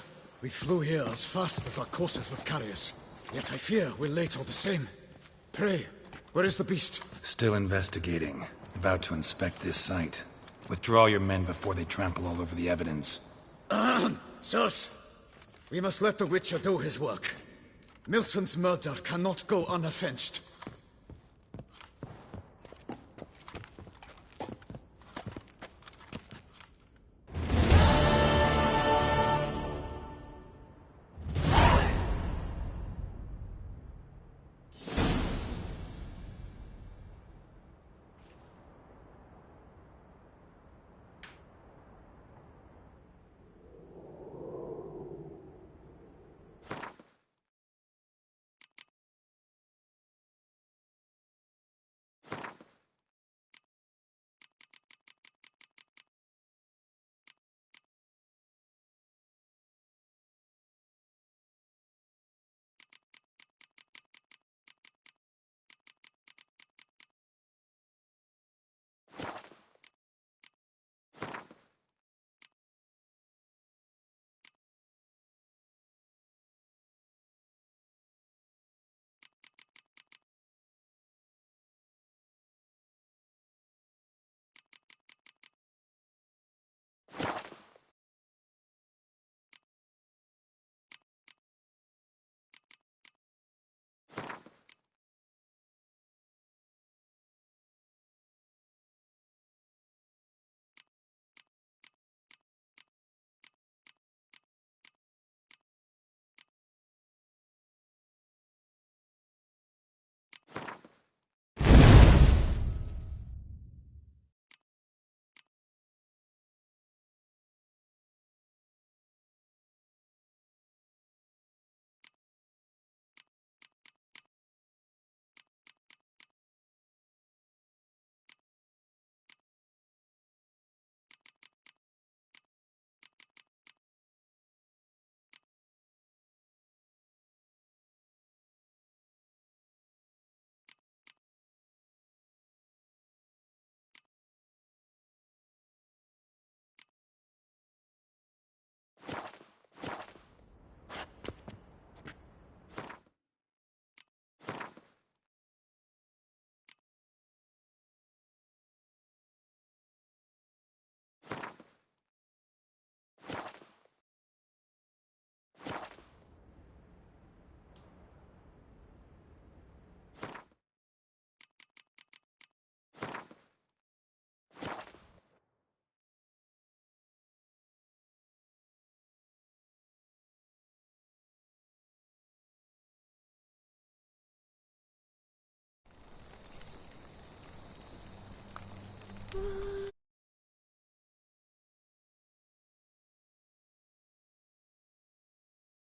we flew here as fast as our courses would carry us. Yet I fear we're late all the same. Pray, where is the beast? Still investigating. About to inspect this site. Withdraw your men before they trample all over the evidence. Sirs, we must let the Witcher do his work. Milton's murder cannot go unavenged.